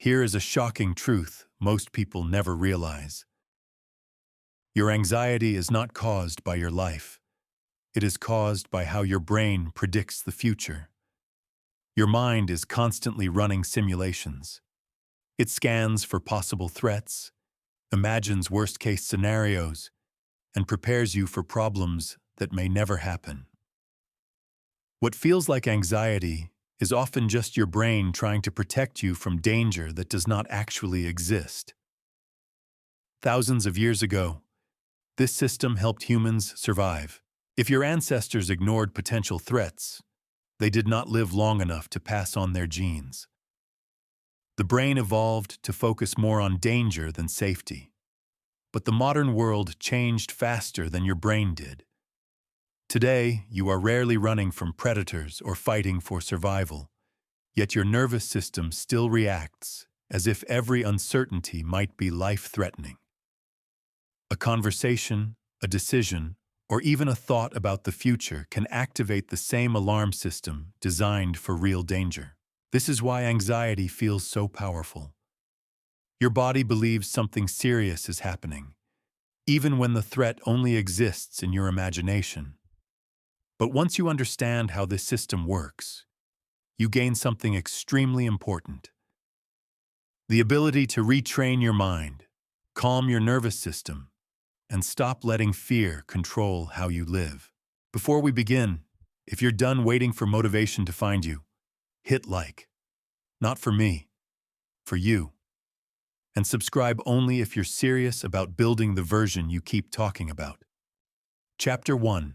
Here is a shocking truth most people never realize. Your anxiety is not caused by your life. It is caused by how your brain predicts the future. Your mind is constantly running simulations. It scans for possible threats, imagines worst-case scenarios, and prepares you for problems that may never happen. What feels like anxiety is often just your brain trying to protect you from danger that does not actually exist. Thousands of years ago, this system helped humans survive. If your ancestors ignored potential threats, they did not live long enough to pass on their genes. The brain evolved to focus more on danger than safety. But the modern world changed faster than your brain did. Today, you are rarely running from predators or fighting for survival, yet your nervous system still reacts as if every uncertainty might be life-threatening. A conversation, a decision, or even a thought about the future can activate the same alarm system designed for real danger. This is why anxiety feels so powerful. Your body believes something serious is happening, even when the threat only exists in your imagination. But once you understand how this system works, you gain something extremely important: the ability to retrain your mind, calm your nervous system, and stop letting fear control how you live. Before we begin, if you're done waiting for motivation to find you, hit like. Not for me, for you. And subscribe only if you're serious about building the version you keep talking about. Chapter 1.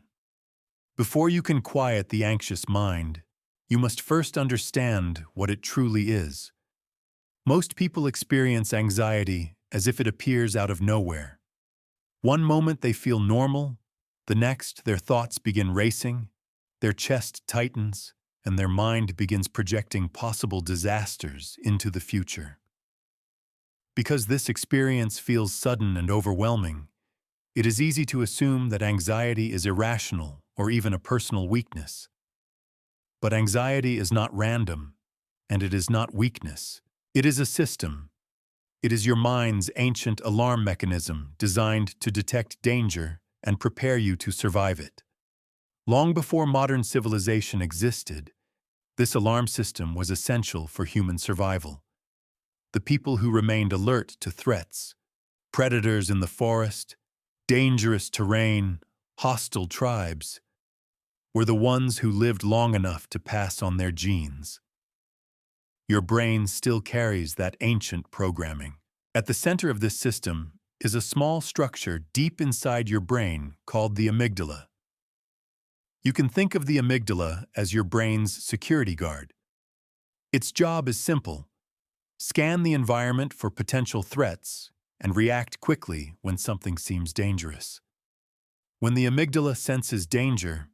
Before you can quiet the anxious mind, you must first understand what it truly is. Most people experience anxiety as if it appears out of nowhere. One moment they feel normal, the next their thoughts begin racing, their chest tightens, and their mind begins projecting possible disasters into the future. Because this experience feels sudden and overwhelming, it is easy to assume that anxiety is irrational or even a personal weakness. But anxiety is not random, and it is not weakness. It is a system. It is your mind's ancient alarm mechanism designed to detect danger and prepare you to survive it. Long before modern civilization existed, this alarm system was essential for human survival. The people who remained alert to threats, predators in the forest, dangerous terrain, hostile tribes, were the ones who lived long enough to pass on their genes. Your brain still carries that ancient programming. At the center of this system is a small structure deep inside your brain called the amygdala. You can think of the amygdala as your brain's security guard. Its job is simple: scan the environment for potential threats and react quickly when something seems dangerous. When the amygdala senses danger,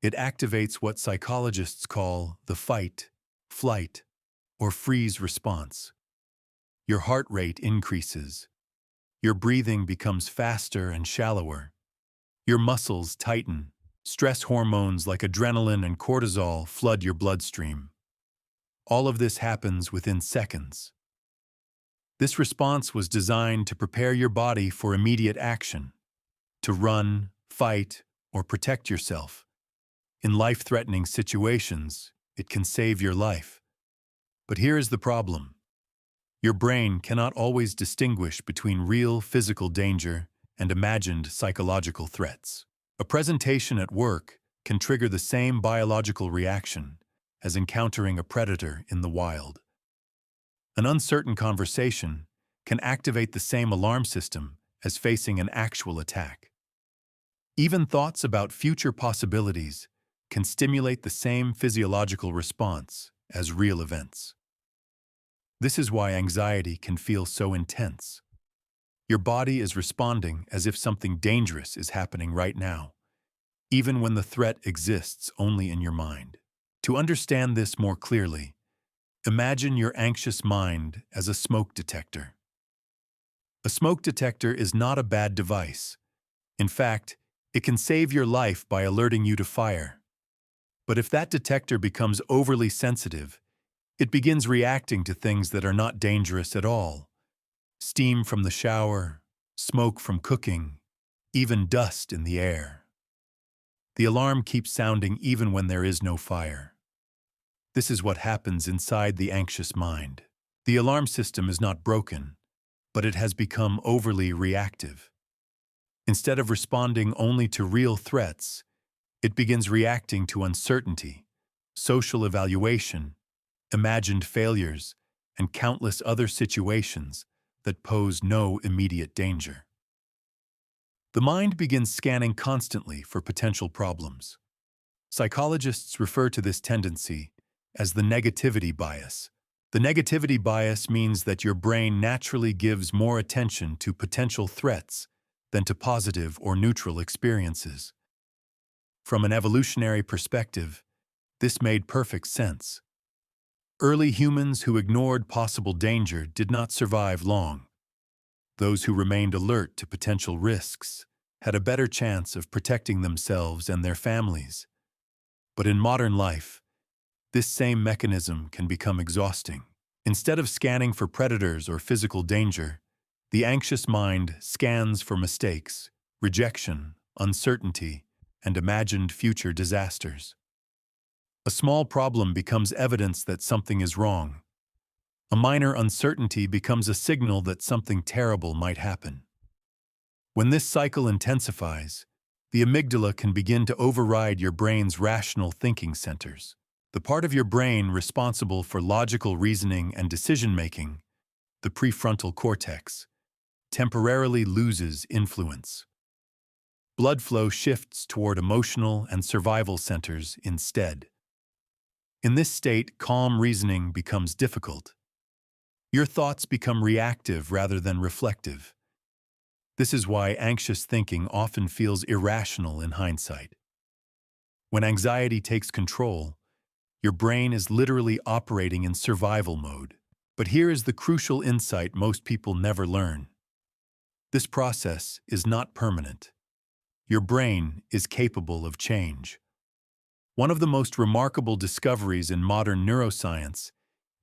it activates what psychologists call the fight, flight, or freeze response. Your heart rate increases. Your breathing becomes faster and shallower. Your muscles tighten. Stress hormones like adrenaline and cortisol flood your bloodstream. All of this happens within seconds. This response was designed to prepare your body for immediate action, to run, fight, or protect yourself. In life-threatening situations, it can save your life. But here is the problem. Your brain cannot always distinguish between real physical danger and imagined psychological threats. A presentation at work can trigger the same biological reaction as encountering a predator in the wild. An uncertain conversation can activate the same alarm system as facing an actual attack. Even thoughts about future possibilities can stimulate the same physiological response as real events. This is why anxiety can feel so intense. Your body is responding as if something dangerous is happening right now, even when the threat exists only in your mind. To understand this more clearly, imagine your anxious mind as a smoke detector. A smoke detector is not a bad device. In fact, it can save your life by alerting you to fire. But if that detector becomes overly sensitive, It begins reacting to things that are not dangerous at all. Steam from the shower, smoke from cooking, even dust in the air. The alarm keeps sounding even when there is no fire. This is what happens inside the anxious mind. The alarm system is not broken, but it has become overly reactive. Instead of responding only to real threats, it begins reacting to uncertainty, social evaluation, imagined failures, and countless other situations that pose no immediate danger. The mind begins scanning constantly for potential problems. Psychologists refer to this tendency as the negativity bias. The negativity bias means that your brain naturally gives more attention to potential threats than to positive or neutral experiences. From an evolutionary perspective, this made perfect sense. Early humans who ignored possible danger did not survive long. Those who remained alert to potential risks had a better chance of protecting themselves and their families. But in modern life, this same mechanism can become exhausting. Instead of scanning for predators or physical danger, the anxious mind scans for mistakes, rejection, uncertainty, and imagined future disasters. A small problem becomes evidence that something is wrong. A minor uncertainty becomes a signal that something terrible might happen. When this cycle intensifies, the amygdala can begin to override your brain's rational thinking centers. The part of your brain responsible for logical reasoning and decision-making, the prefrontal cortex, temporarily loses influence. Blood flow shifts toward emotional and survival centers instead. In this state, calm reasoning becomes difficult. Your thoughts become reactive rather than reflective. This is why anxious thinking often feels irrational in hindsight. When anxiety takes control, your brain is literally operating in survival mode. But here is the crucial insight most people never learn. This process is not permanent. Your brain is capable of change. One of the most remarkable discoveries in modern neuroscience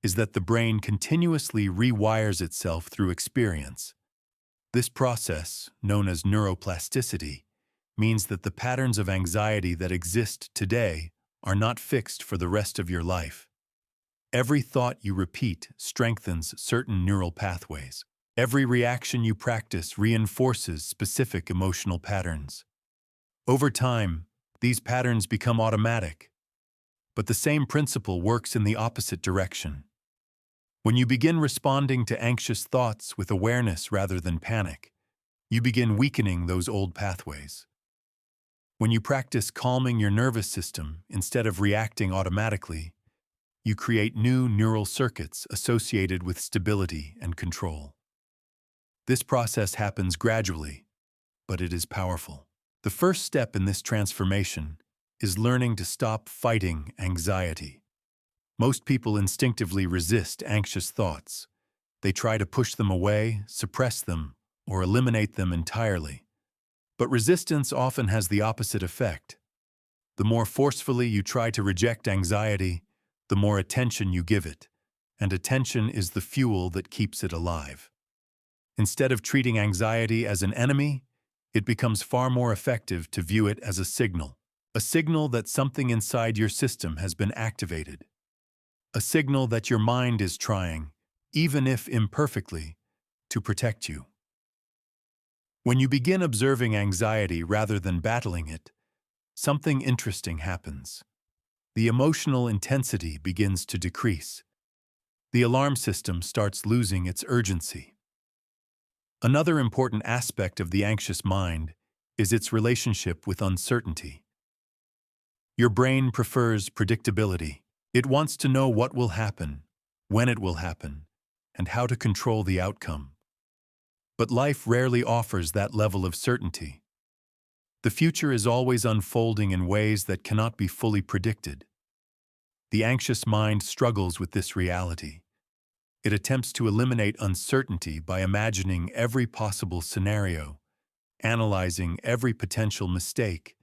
is that the brain continuously rewires itself through experience. This process, known as neuroplasticity, means that the patterns of anxiety that exist today are not fixed for the rest of your life. Every thought you repeat strengthens certain neural pathways. Every reaction you practice reinforces specific emotional patterns. Over time, these patterns become automatic. But the same principle works in the opposite direction. When you begin responding to anxious thoughts with awareness rather than panic, you begin weakening those old pathways. When you practice calming your nervous system instead of reacting automatically, you create new neural circuits associated with stability and control. This process happens gradually, but it is powerful. The first step in this transformation is learning to stop fighting anxiety. Most people instinctively resist anxious thoughts. They try to push them away, suppress them, or eliminate them entirely. But resistance often has the opposite effect. The more forcefully you try to reject anxiety, the more attention you give it, and attention is the fuel that keeps it alive. Instead of treating anxiety as an enemy, it becomes far more effective to view it as a signal that something inside your system has been activated, a signal that your mind is trying, even if imperfectly, to protect you. When you begin observing anxiety rather than battling it, something interesting happens. The emotional intensity begins to decrease. The alarm system starts losing its urgency. Another important aspect of the anxious mind is its relationship with uncertainty. Your brain prefers predictability. It wants to know what will happen, when it will happen, and how to control the outcome. But life rarely offers that level of certainty. The future is always unfolding in ways that cannot be fully predicted. The anxious mind struggles with this reality. It attempts to eliminate uncertainty by imagining every possible scenario, analyzing every potential mistake,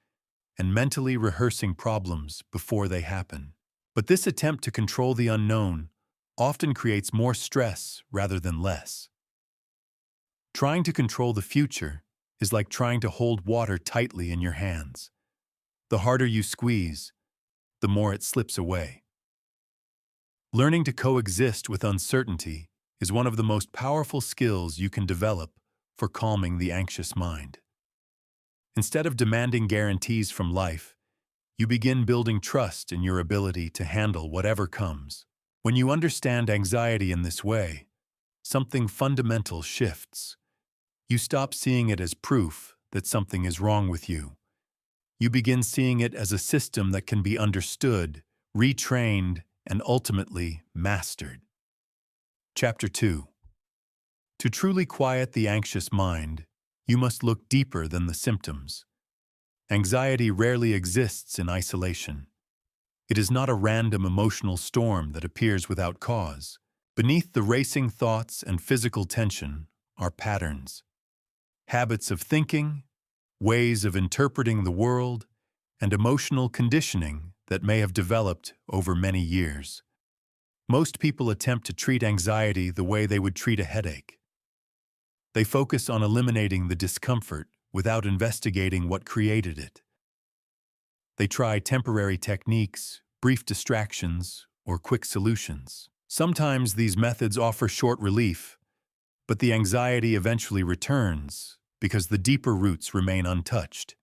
and mentally rehearsing problems before they happen. But this attempt to control the unknown often creates more stress rather than less. Trying to control the future is like trying to hold water tightly in your hands. The harder you squeeze, the more it slips away. Learning to coexist with uncertainty is one of the most powerful skills you can develop for calming the anxious mind. Instead of demanding guarantees from life, you begin building trust in your ability to handle whatever comes. When you understand anxiety in this way, something fundamental shifts. You stop seeing it as proof that something is wrong with you. You begin seeing it as a system that can be understood, retrained, and ultimately mastered. Chapter 2. To truly quiet the anxious mind, you must look deeper than the symptoms. Anxiety rarely exists in isolation. It is not a random emotional storm that appears without cause. Beneath the racing thoughts and physical tension are patterns, habits of thinking, ways of interpreting the world, and emotional conditioning that may have developed over many years. Most people attempt to treat anxiety the way they would treat a headache. They focus on eliminating the discomfort without investigating what created it. They try temporary techniques, brief distractions, or quick solutions. Sometimes these methods offer short relief, but the anxiety eventually returns because the deeper roots remain untouched.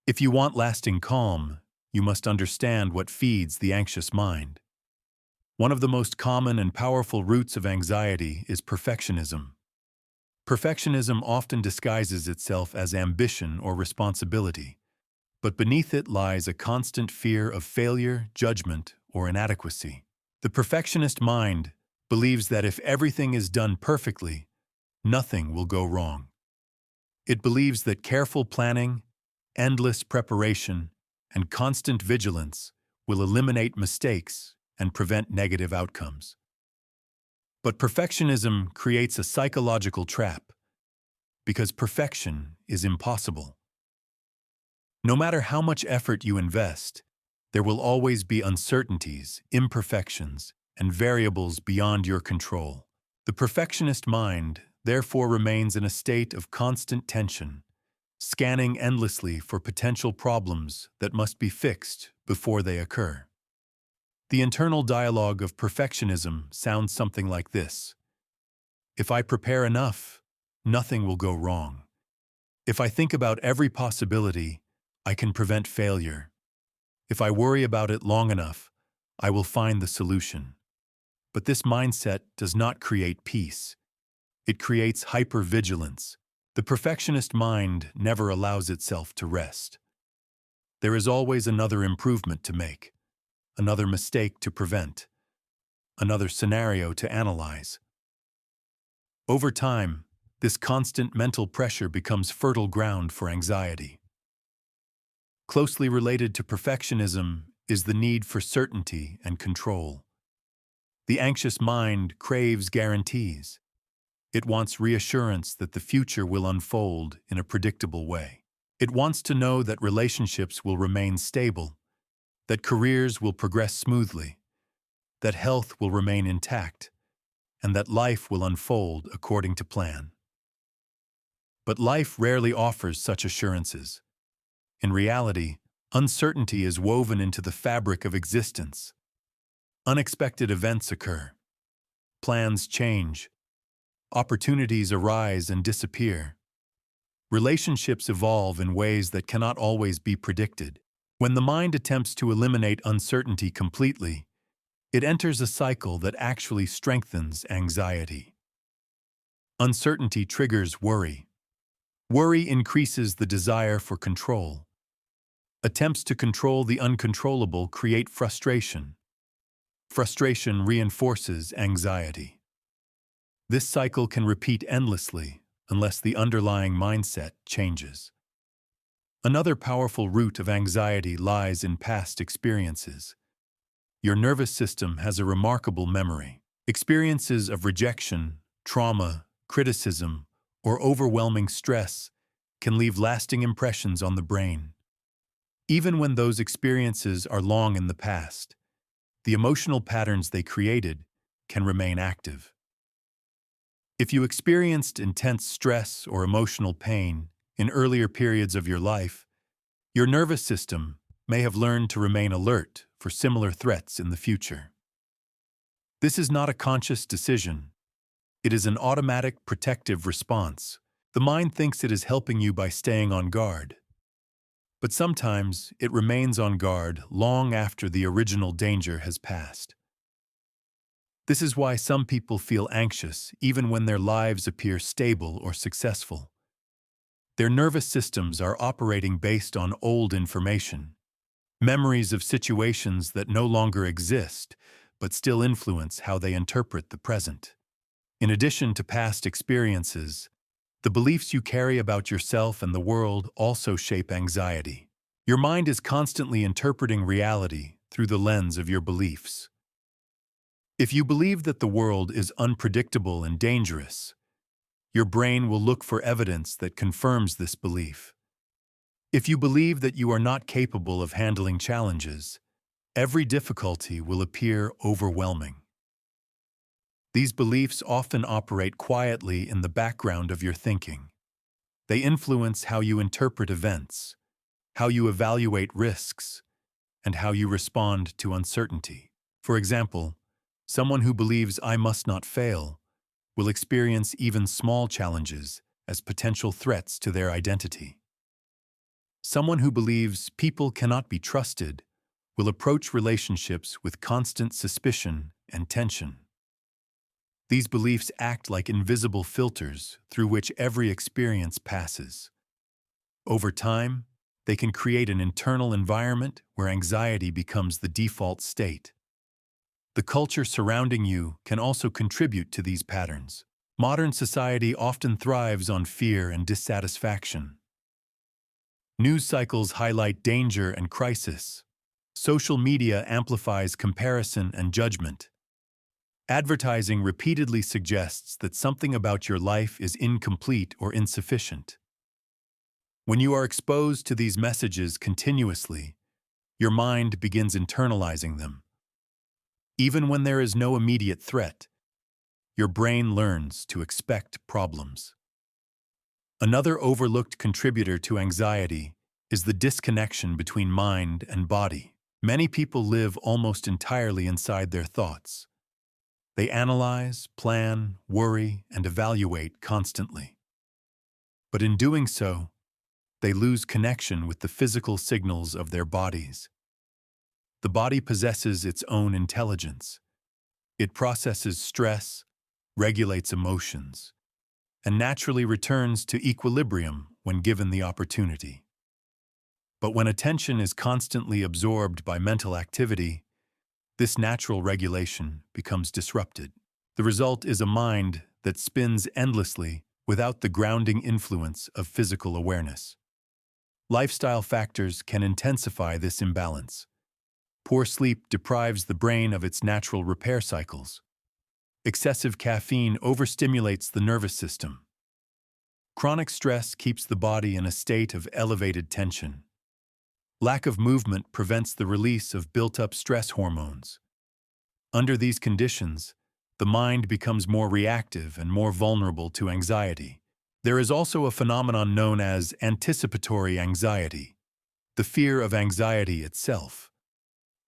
If you want lasting calm, you must understand what feeds the anxious mind. One of the most common and powerful roots of anxiety is perfectionism. Perfectionism often disguises itself as ambition or responsibility, but beneath it lies a constant fear of failure, judgment, or inadequacy. The perfectionist mind believes that if everything is done perfectly, nothing will go wrong. It believes that careful planning, endless preparation, and constant vigilance will eliminate mistakes and prevent negative outcomes. But perfectionism creates a psychological trap because perfection is impossible. No matter how much effort you invest, there will always be uncertainties, imperfections, and variables beyond your control. The perfectionist mind, therefore, remains in a state of constant tension, scanning endlessly for potential problems that must be fixed before they occur. The internal dialogue of perfectionism sounds something like this: if I prepare enough, nothing will go wrong. If I think about every possibility, I can prevent failure. If I worry about it long enough, I will find the solution. But this mindset does not create peace. It creates hypervigilance. The perfectionist mind never allows itself to rest. There is always another improvement to make, another mistake to prevent, another scenario to analyze. Over time, this constant mental pressure becomes fertile ground for anxiety. Closely related to perfectionism is the need for certainty and control. The anxious mind craves guarantees. It wants reassurance that the future will unfold in a predictable way. It wants to know that relationships will remain stable, that careers will progress smoothly, that health will remain intact, and that life will unfold according to plan. But life rarely offers such assurances. In reality, uncertainty is woven into the fabric of existence. Unexpected events occur. Plans change. Opportunities arise and disappear. Relationships evolve in ways that cannot always be predicted. When the mind attempts to eliminate uncertainty completely, it enters a cycle that actually strengthens anxiety. Uncertainty triggers worry. Worry increases the desire for control. Attempts to control the uncontrollable create frustration. Frustration reinforces anxiety. This cycle can repeat endlessly unless the underlying mindset changes. Another powerful root of anxiety lies in past experiences. Your nervous system has a remarkable memory. Experiences of rejection, trauma, criticism, or overwhelming stress can leave lasting impressions on the brain. Even when those experiences are long in the past, the emotional patterns they created can remain active. If you experienced intense stress or emotional pain in earlier periods of your life, your nervous system may have learned to remain alert for similar threats in the future. This is not a conscious decision. It is an automatic protective response. The mind thinks it is helping you by staying on guard. But sometimes it remains on guard long after the original danger has passed. This is why some people feel anxious even when their lives appear stable or successful. Their nervous systems are operating based on old information, memories of situations that no longer exist but still influence how they interpret the present. In addition to past experiences, the beliefs you carry about yourself and the world also shape anxiety. Your mind is constantly interpreting reality through the lens of your beliefs. If you believe that the world is unpredictable and dangerous, your brain will look for evidence that confirms this belief. If you believe that you are not capable of handling challenges, every difficulty will appear overwhelming. These beliefs often operate quietly in the background of your thinking. They influence how you interpret events, how you evaluate risks, and how you respond to uncertainty. For example, someone who believes "I must not fail" will experience even small challenges as potential threats to their identity. Someone who believes people cannot be trusted will approach relationships with constant suspicion and tension. These beliefs act like invisible filters through which every experience passes. Over time, they can create an internal environment where anxiety becomes the default state. The culture surrounding you can also contribute to these patterns. Modern society often thrives on fear and dissatisfaction. News cycles highlight danger and crisis. Social media amplifies comparison and judgment. Advertising repeatedly suggests that something about your life is incomplete or insufficient. When you are exposed to these messages continuously, your mind begins internalizing them. Even when there is no immediate threat, your brain learns to expect problems. Another overlooked contributor to anxiety is the disconnection between mind and body. Many people live almost entirely inside their thoughts. They analyze, plan, worry, and evaluate constantly. But in doing so, they lose connection with the physical signals of their bodies. The body possesses its own intelligence. It processes stress, regulates emotions, and naturally returns to equilibrium when given the opportunity. But when attention is constantly absorbed by mental activity, this natural regulation becomes disrupted. The result is a mind that spins endlessly without the grounding influence of physical awareness. Lifestyle factors can intensify this imbalance. Poor sleep deprives the brain of its natural repair cycles. Excessive caffeine overstimulates the nervous system. Chronic stress keeps the body in a state of elevated tension. Lack of movement prevents the release of built-up stress hormones. Under these conditions, the mind becomes more reactive and more vulnerable to anxiety. There is also a phenomenon known as anticipatory anxiety, the fear of anxiety itself.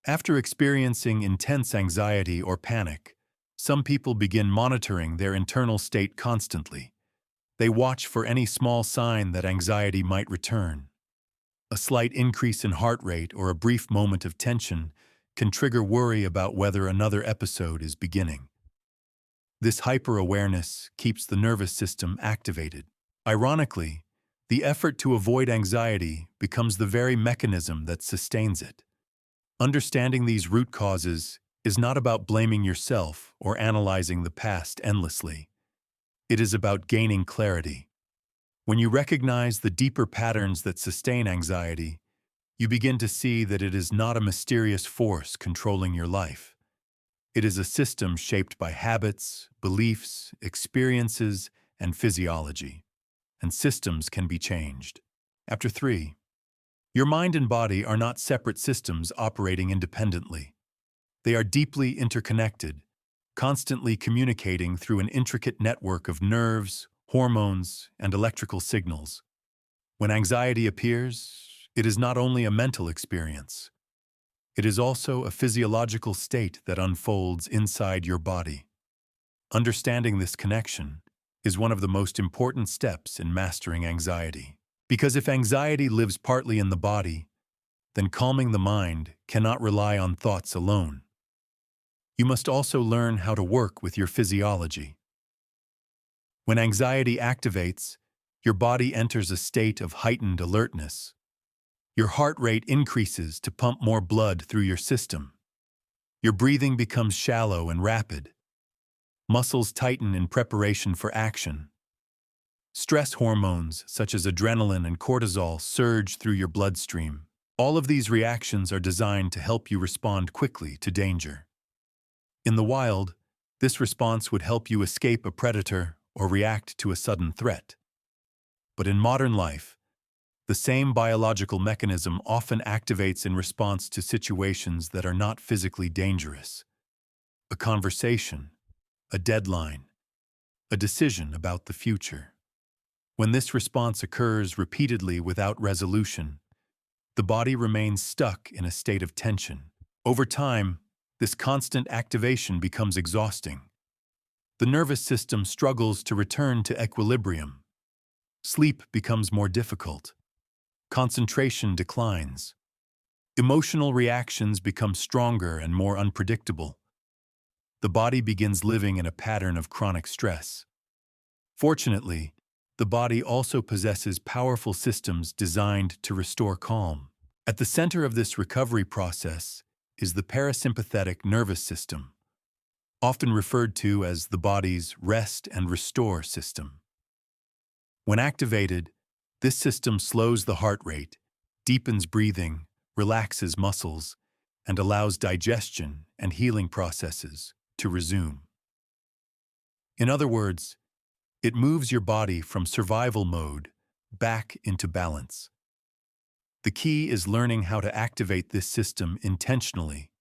After experiencing intense anxiety or panic, some people begin monitoring their internal state constantly. They watch for any small sign that anxiety might return. A slight increase in heart rate or a brief moment of tension can trigger worry about whether another episode is beginning. This hyper-awareness keeps the nervous system activated. Ironically, the effort to avoid anxiety becomes the very mechanism that sustains it. Understanding these root causes is not about blaming yourself or analyzing the past endlessly. It is about gaining clarity. When you recognize the deeper patterns that sustain anxiety, you begin to see that it is not a mysterious force controlling your life. It is a system shaped by habits, beliefs, experiences, and physiology. And systems can be changed. Chapter 3. Your mind and body are not separate systems operating independently. They are deeply interconnected, constantly communicating through an intricate network of nerves, hormones, and electrical signals. When anxiety appears, it is not only a mental experience. It is also a physiological state that unfolds inside your body. Understanding this connection is one of the most important steps in mastering anxiety. Because if anxiety lives partly in the body, then calming the mind cannot rely on thoughts alone. You must also learn how to work with your physiology. When anxiety activates, your body enters a state of heightened alertness. Your heart rate increases to pump more blood through your system. Your breathing becomes shallow and rapid. Muscles tighten in preparation for action. Stress hormones such as adrenaline and cortisol surge through your bloodstream. All of these reactions are designed to help you respond quickly to danger. In the wild, this response would help you escape a predator or react to a sudden threat. But in modern life, the same biological mechanism often activates in response to situations that are not physically dangerous. A conversation, a deadline, a decision about the future. When this response occurs repeatedly without resolution, the body remains stuck in a state of tension. Over time, this constant activation becomes exhausting. The nervous system struggles to return to equilibrium. Sleep becomes more difficult. Concentration declines. Emotional reactions become stronger and more unpredictable. The body begins living in a pattern of chronic stress. Fortunately, the body also possesses powerful systems designed to restore calm. At the center of this recovery process is the parasympathetic nervous system, often referred to as the body's rest and restore system. When activated, this system slows the heart rate, deepens breathing, relaxes muscles, and allows digestion and healing processes to resume. In other words, it moves your body from survival mode back into balance. The key is learning how to activate this system intentionally,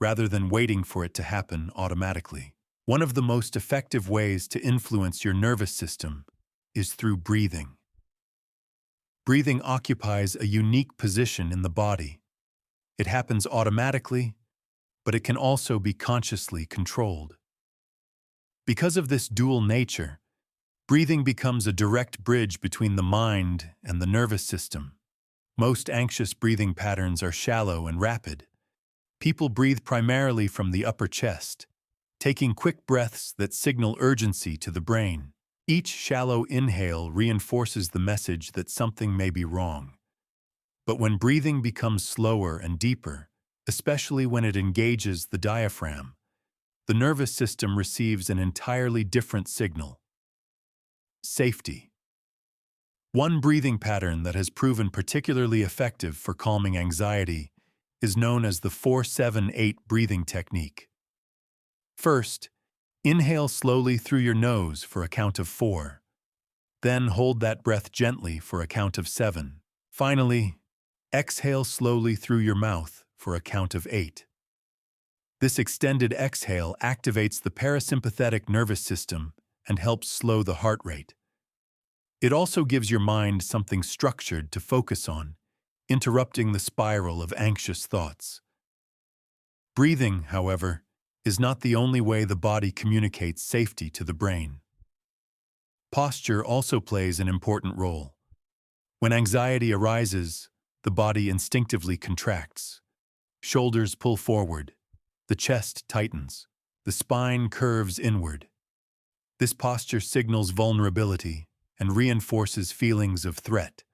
rather than waiting for it to happen automatically. One of the most effective ways to influence your nervous system is through breathing. Breathing occupies a unique position in the body. It happens automatically, but it can also be consciously controlled. Because of this dual nature, breathing becomes a direct bridge between the mind and the nervous system. Most anxious breathing patterns are shallow and rapid. People breathe primarily from the upper chest, taking quick breaths that signal urgency to the brain. Each shallow inhale reinforces the message that something may be wrong. But when breathing becomes slower and deeper, especially when it engages the diaphragm, the nervous system receives an entirely different signal: safety. One breathing pattern that has proven particularly effective for calming anxiety is known as the 4-7-8 breathing technique. First, inhale slowly through your nose for a count of 4. Then hold that breath gently for a count of 7. Finally, exhale slowly through your mouth for a count of 8. This extended exhale activates the parasympathetic nervous system and helps slow the heart rate. It also gives your mind something structured to focus on, interrupting the spiral of anxious thoughts. Breathing, however, is not the only way the body communicates safety to the brain. Posture also plays an important role. When anxiety arises, the body instinctively contracts. Shoulders pull forward, the chest tightens, the spine curves inward. This posture signals vulnerability and reinforces feelings of threat.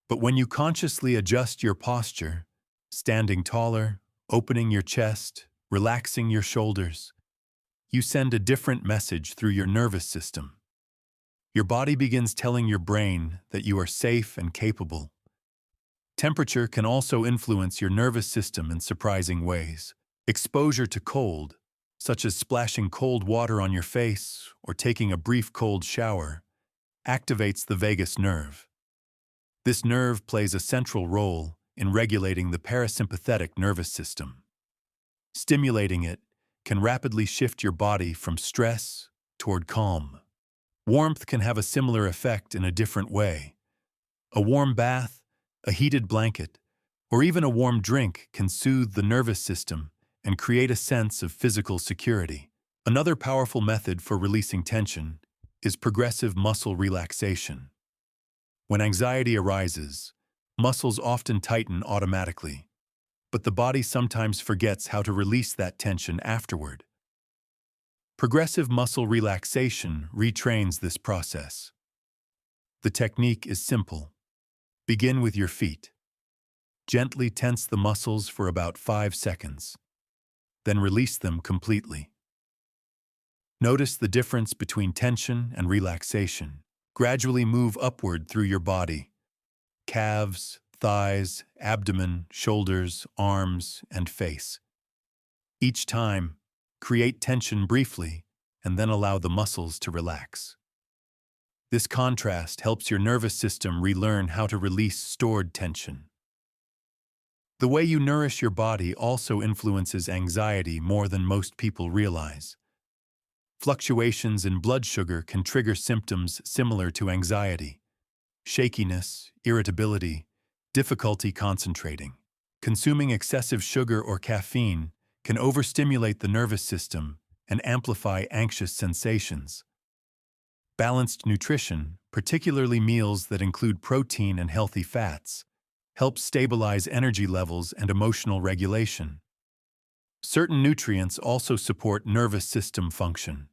But when you consciously adjust your posture, standing taller, opening your chest, relaxing your shoulders, you send a different message through your nervous system. Your body begins telling your brain that you are safe and capable. Temperature can also influence your nervous system in surprising ways. Exposure to cold, such as splashing cold water on your face or taking a brief cold shower, activates the vagus nerve. This nerve plays a central role in regulating the parasympathetic nervous system. Stimulating it can rapidly shift your body from stress toward calm. Warmth can have a similar effect in a different way. A warm bath, a heated blanket, or even a warm drink can soothe the nervous system and create a sense of physical security. Another powerful method for releasing tension is progressive muscle relaxation. When anxiety arises, muscles often tighten automatically, but the body sometimes forgets how to release that tension afterward. Progressive muscle relaxation retrains this process. The technique is simple. Begin with your feet. Gently tense the muscles for about 5 seconds, then release them completely. Notice the difference between tension and relaxation. Gradually move upward through your body. Calves, thighs, abdomen, shoulders, arms, and face. Each time, create tension briefly and then allow the muscles to relax. This contrast helps your nervous system relearn how to release stored tension. The way you nourish your body also influences anxiety more than most people realize. Fluctuations in blood sugar can trigger symptoms similar to anxiety: shakiness, irritability, difficulty concentrating. Consuming excessive sugar or caffeine can overstimulate the nervous system and amplify anxious sensations. Balanced nutrition, particularly meals that include protein and healthy fats, helps stabilize energy levels and emotional regulation. Certain nutrients also support nervous system function.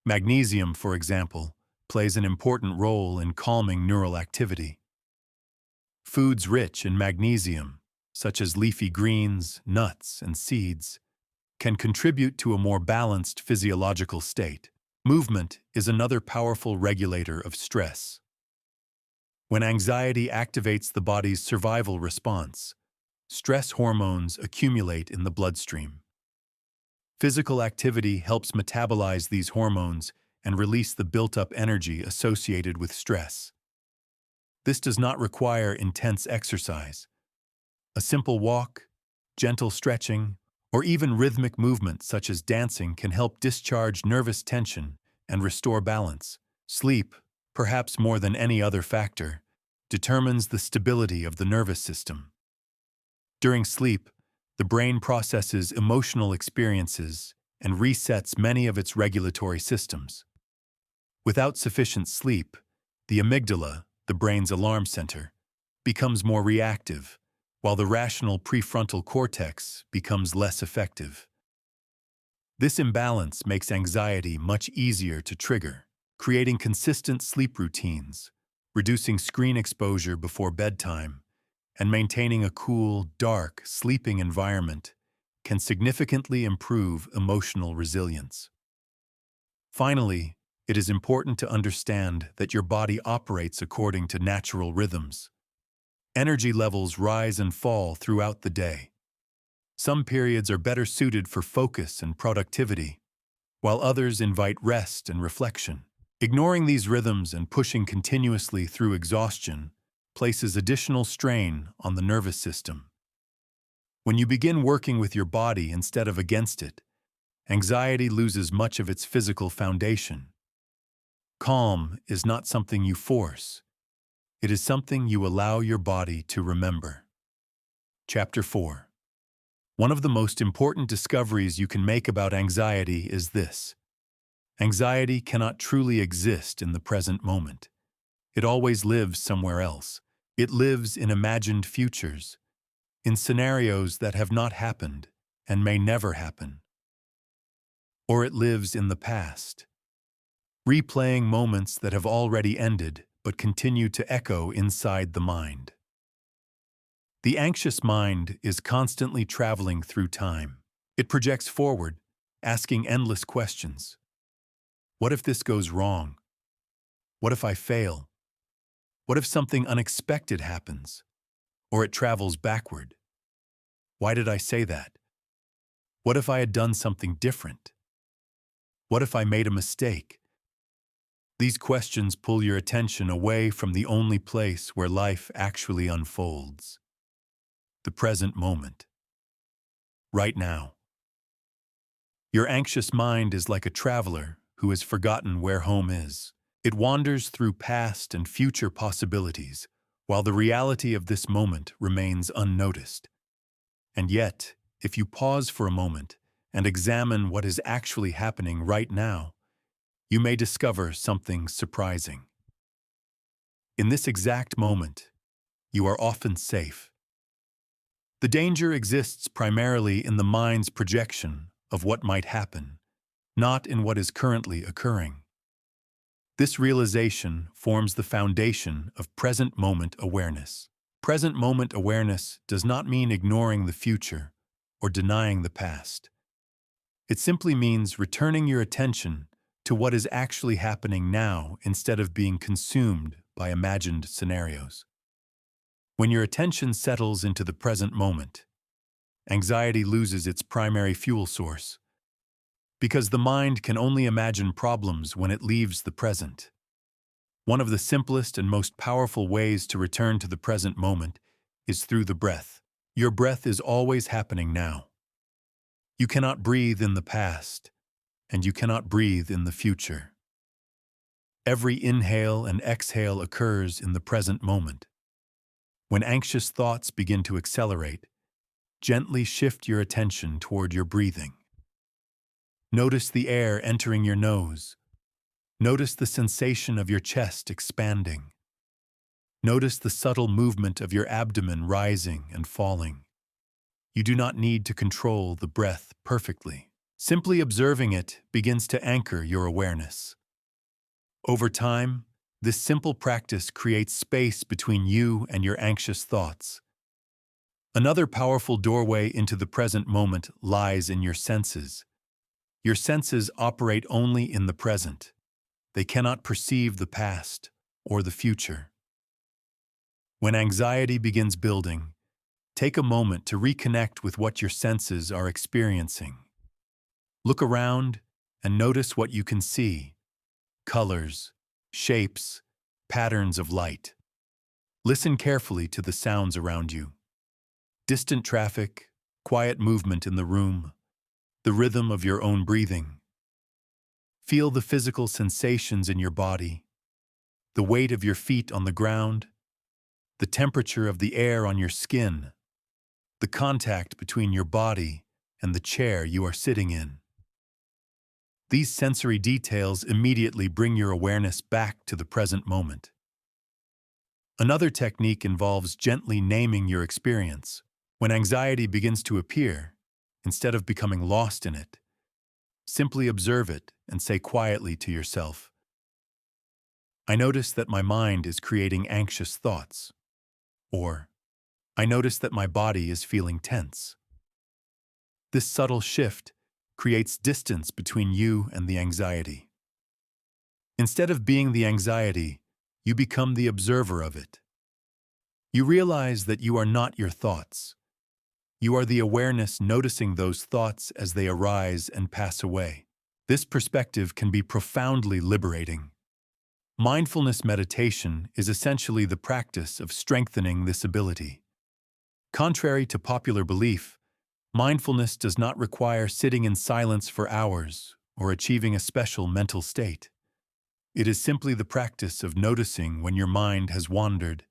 Magnesium, for example, plays an important role in calming neural activity. Foods rich in magnesium, such as leafy greens, nuts, and seeds, can contribute to a more balanced physiological state. Movement is another powerful regulator of stress. When anxiety activates the body's survival response, stress hormones accumulate in the bloodstream. Physical activity helps metabolize these hormones and release the built-up energy associated with stress. This does not require intense exercise. A simple walk, gentle stretching, or even rhythmic movement such as dancing can help discharge nervous tension and restore balance. Sleep, perhaps more than any other factor, determines the stability of the nervous system. During sleep, the brain processes emotional experiences and resets many of its regulatory systems. Without sufficient sleep, the amygdala, the brain's alarm center, becomes more reactive, while the rational prefrontal cortex becomes less effective. This imbalance makes anxiety much easier to trigger. Creating consistent sleep routines, reducing screen exposure before bedtime, and maintaining a cool, dark, sleeping environment can significantly improve emotional resilience. Finally, it is important to understand that your body operates according to natural rhythms. Energy levels rise and fall throughout the day. Some periods are better suited for focus and productivity, while others invite rest and reflection. Ignoring these rhythms and pushing continuously through exhaustion places additional strain on the nervous system. When you begin working with your body instead of against it, anxiety loses much of its physical foundation. Calm is not something you force. It is something you allow your body to remember. Chapter 4. One of the most important discoveries you can make about anxiety is this: anxiety cannot truly exist in the present moment. It always lives somewhere else. It lives in imagined futures, in scenarios that have not happened and may never happen. Or it lives in the past, replaying moments that have already ended but continue to echo inside the mind. The anxious mind is constantly traveling through time. It projects forward, asking endless questions. What if this goes wrong? What if I fail? What if something unexpected happens? Or it travels backward. Why did I say that? What if I had done something different? What if I made a mistake? These questions pull your attention away from the only place where life actually unfolds: the present moment. Right now. Your anxious mind is like a traveler who has forgotten where home is. It wanders through past and future possibilities, while the reality of this moment remains unnoticed. And yet, if you pause for a moment and examine what is actually happening right now, you may discover something surprising. In this exact moment, you are often safe. The danger exists primarily in the mind's projection of what might happen, not in what is currently occurring. This realization forms the foundation of present moment awareness. Present moment awareness does not mean ignoring the future or denying the past. It simply means returning your attention to what is actually happening now instead of being consumed by imagined scenarios. When your attention settles into the present moment, anxiety loses its primary fuel source, because the mind can only imagine problems when it leaves the present. One of the simplest and most powerful ways to return to the present moment is through the breath. Your breath is always happening now. You cannot breathe in the past, and you cannot breathe in the future. Every inhale and exhale occurs in the present moment. When anxious thoughts begin to accelerate, gently shift your attention toward your breathing. Notice the air entering your nose. Notice the sensation of your chest expanding. Notice the subtle movement of your abdomen rising and falling. You do not need to control the breath perfectly. Simply observing it begins to anchor your awareness. Over time, this simple practice creates space between you and your anxious thoughts. Another powerful doorway into the present moment lies in your senses. Your senses operate only in the present. They cannot perceive the past or the future. When anxiety begins building, take a moment to reconnect with what your senses are experiencing. Look around and notice what you can see: colors, shapes, patterns of light. Listen carefully to the sounds around you: distant traffic, quiet movement in the room, the rhythm of your own breathing. Feel the physical sensations in your body, the weight of your feet on the ground, the temperature of the air on your skin, the contact between your body and the chair you are sitting in. These sensory details immediately bring your awareness back to the present moment. Another technique involves gently naming your experience. When anxiety begins to appear, instead of becoming lost in it, simply observe it and say quietly to yourself, "I notice that my mind is creating anxious thoughts," or "I notice that my body is feeling tense." This subtle shift creates distance between you and the anxiety. Instead of being the anxiety, you become the observer of it. You realize that you are not your thoughts. You are the awareness noticing those thoughts as they arise and pass away. This perspective can be profoundly liberating. Mindfulness meditation is essentially the practice of strengthening this ability. Contrary to popular belief, mindfulness does not require sitting in silence for hours or achieving a special mental state. It is simply the practice of noticing when your mind has wandered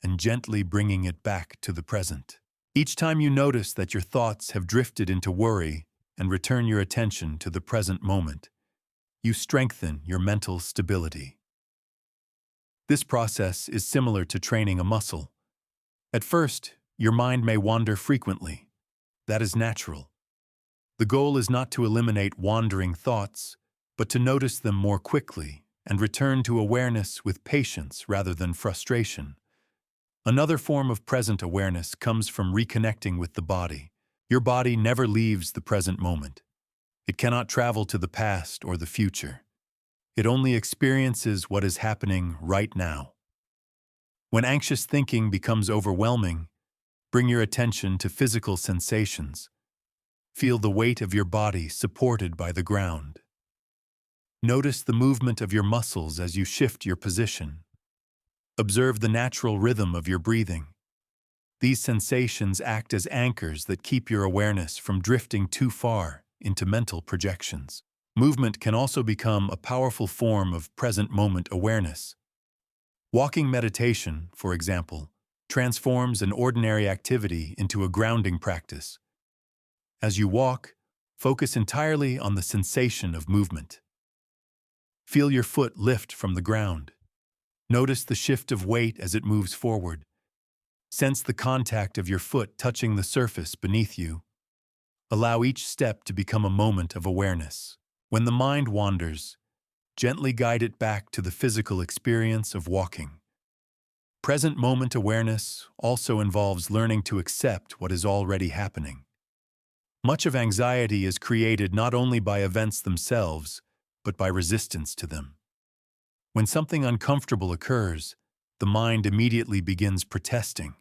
and gently bringing it back to the present. Each time you notice that your thoughts have drifted into worry and return your attention to the present moment, you strengthen your mental stability. This process is similar to training a muscle. At first, your mind may wander frequently. That is natural. The goal is not to eliminate wandering thoughts, but to notice them more quickly and return to awareness with patience rather than frustration. Another form of present awareness comes from reconnecting with the body. Your body never leaves the present moment. It cannot travel to the past or the future. It only experiences what is happening right now. When anxious thinking becomes overwhelming, bring your attention to physical sensations. Feel the weight of your body supported by the ground. Notice the movement of your muscles as you shift your position. Observe the natural rhythm of your breathing. These sensations act as anchors that keep your awareness from drifting too far into mental projections. Movement can also become a powerful form of present-moment awareness. Walking meditation, for example, transforms an ordinary activity into a grounding practice. As you walk, focus entirely on the sensation of movement. Feel your foot lift from the ground. Notice the shift of weight as it moves forward. Sense the contact of your foot touching the surface beneath you. Allow each step to become a moment of awareness. When the mind wanders, gently guide it back to the physical experience of walking. Present moment awareness also involves learning to accept what is already happening. Much of anxiety is created not only by events themselves, but by resistance to them. When something uncomfortable occurs, the mind immediately begins protesting.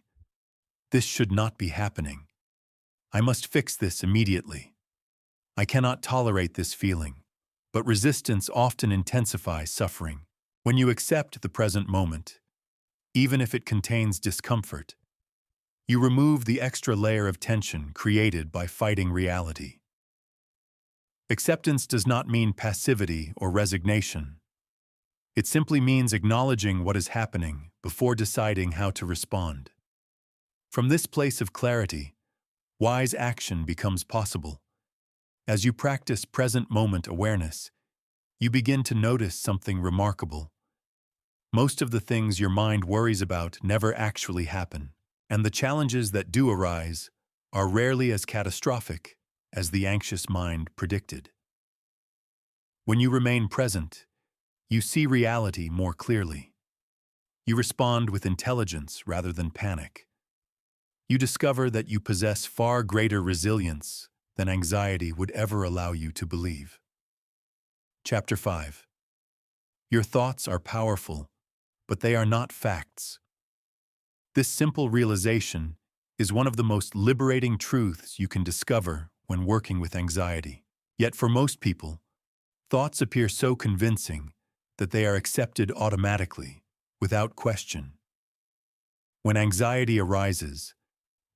This should not be happening. I must fix this immediately. I cannot tolerate this feeling. But resistance often intensifies suffering. When you accept the present moment, even if it contains discomfort, you remove the extra layer of tension created by fighting reality. Acceptance does not mean passivity or resignation. It simply means acknowledging what is happening before deciding how to respond. From this place of clarity, wise action becomes possible. As you practice present moment awareness, you begin to notice something remarkable. Most of the things your mind worries about never actually happen, and the challenges that do arise are rarely as catastrophic as the anxious mind predicted. When you remain present, you see reality more clearly. You respond with intelligence rather than panic. You discover that you possess far greater resilience than anxiety would ever allow you to believe. Chapter 5. Your thoughts are powerful, but they are not facts. This simple realization is one of the most liberating truths you can discover when working with anxiety. Yet for most people, thoughts appear so convincing that they are accepted automatically, without question. When anxiety arises,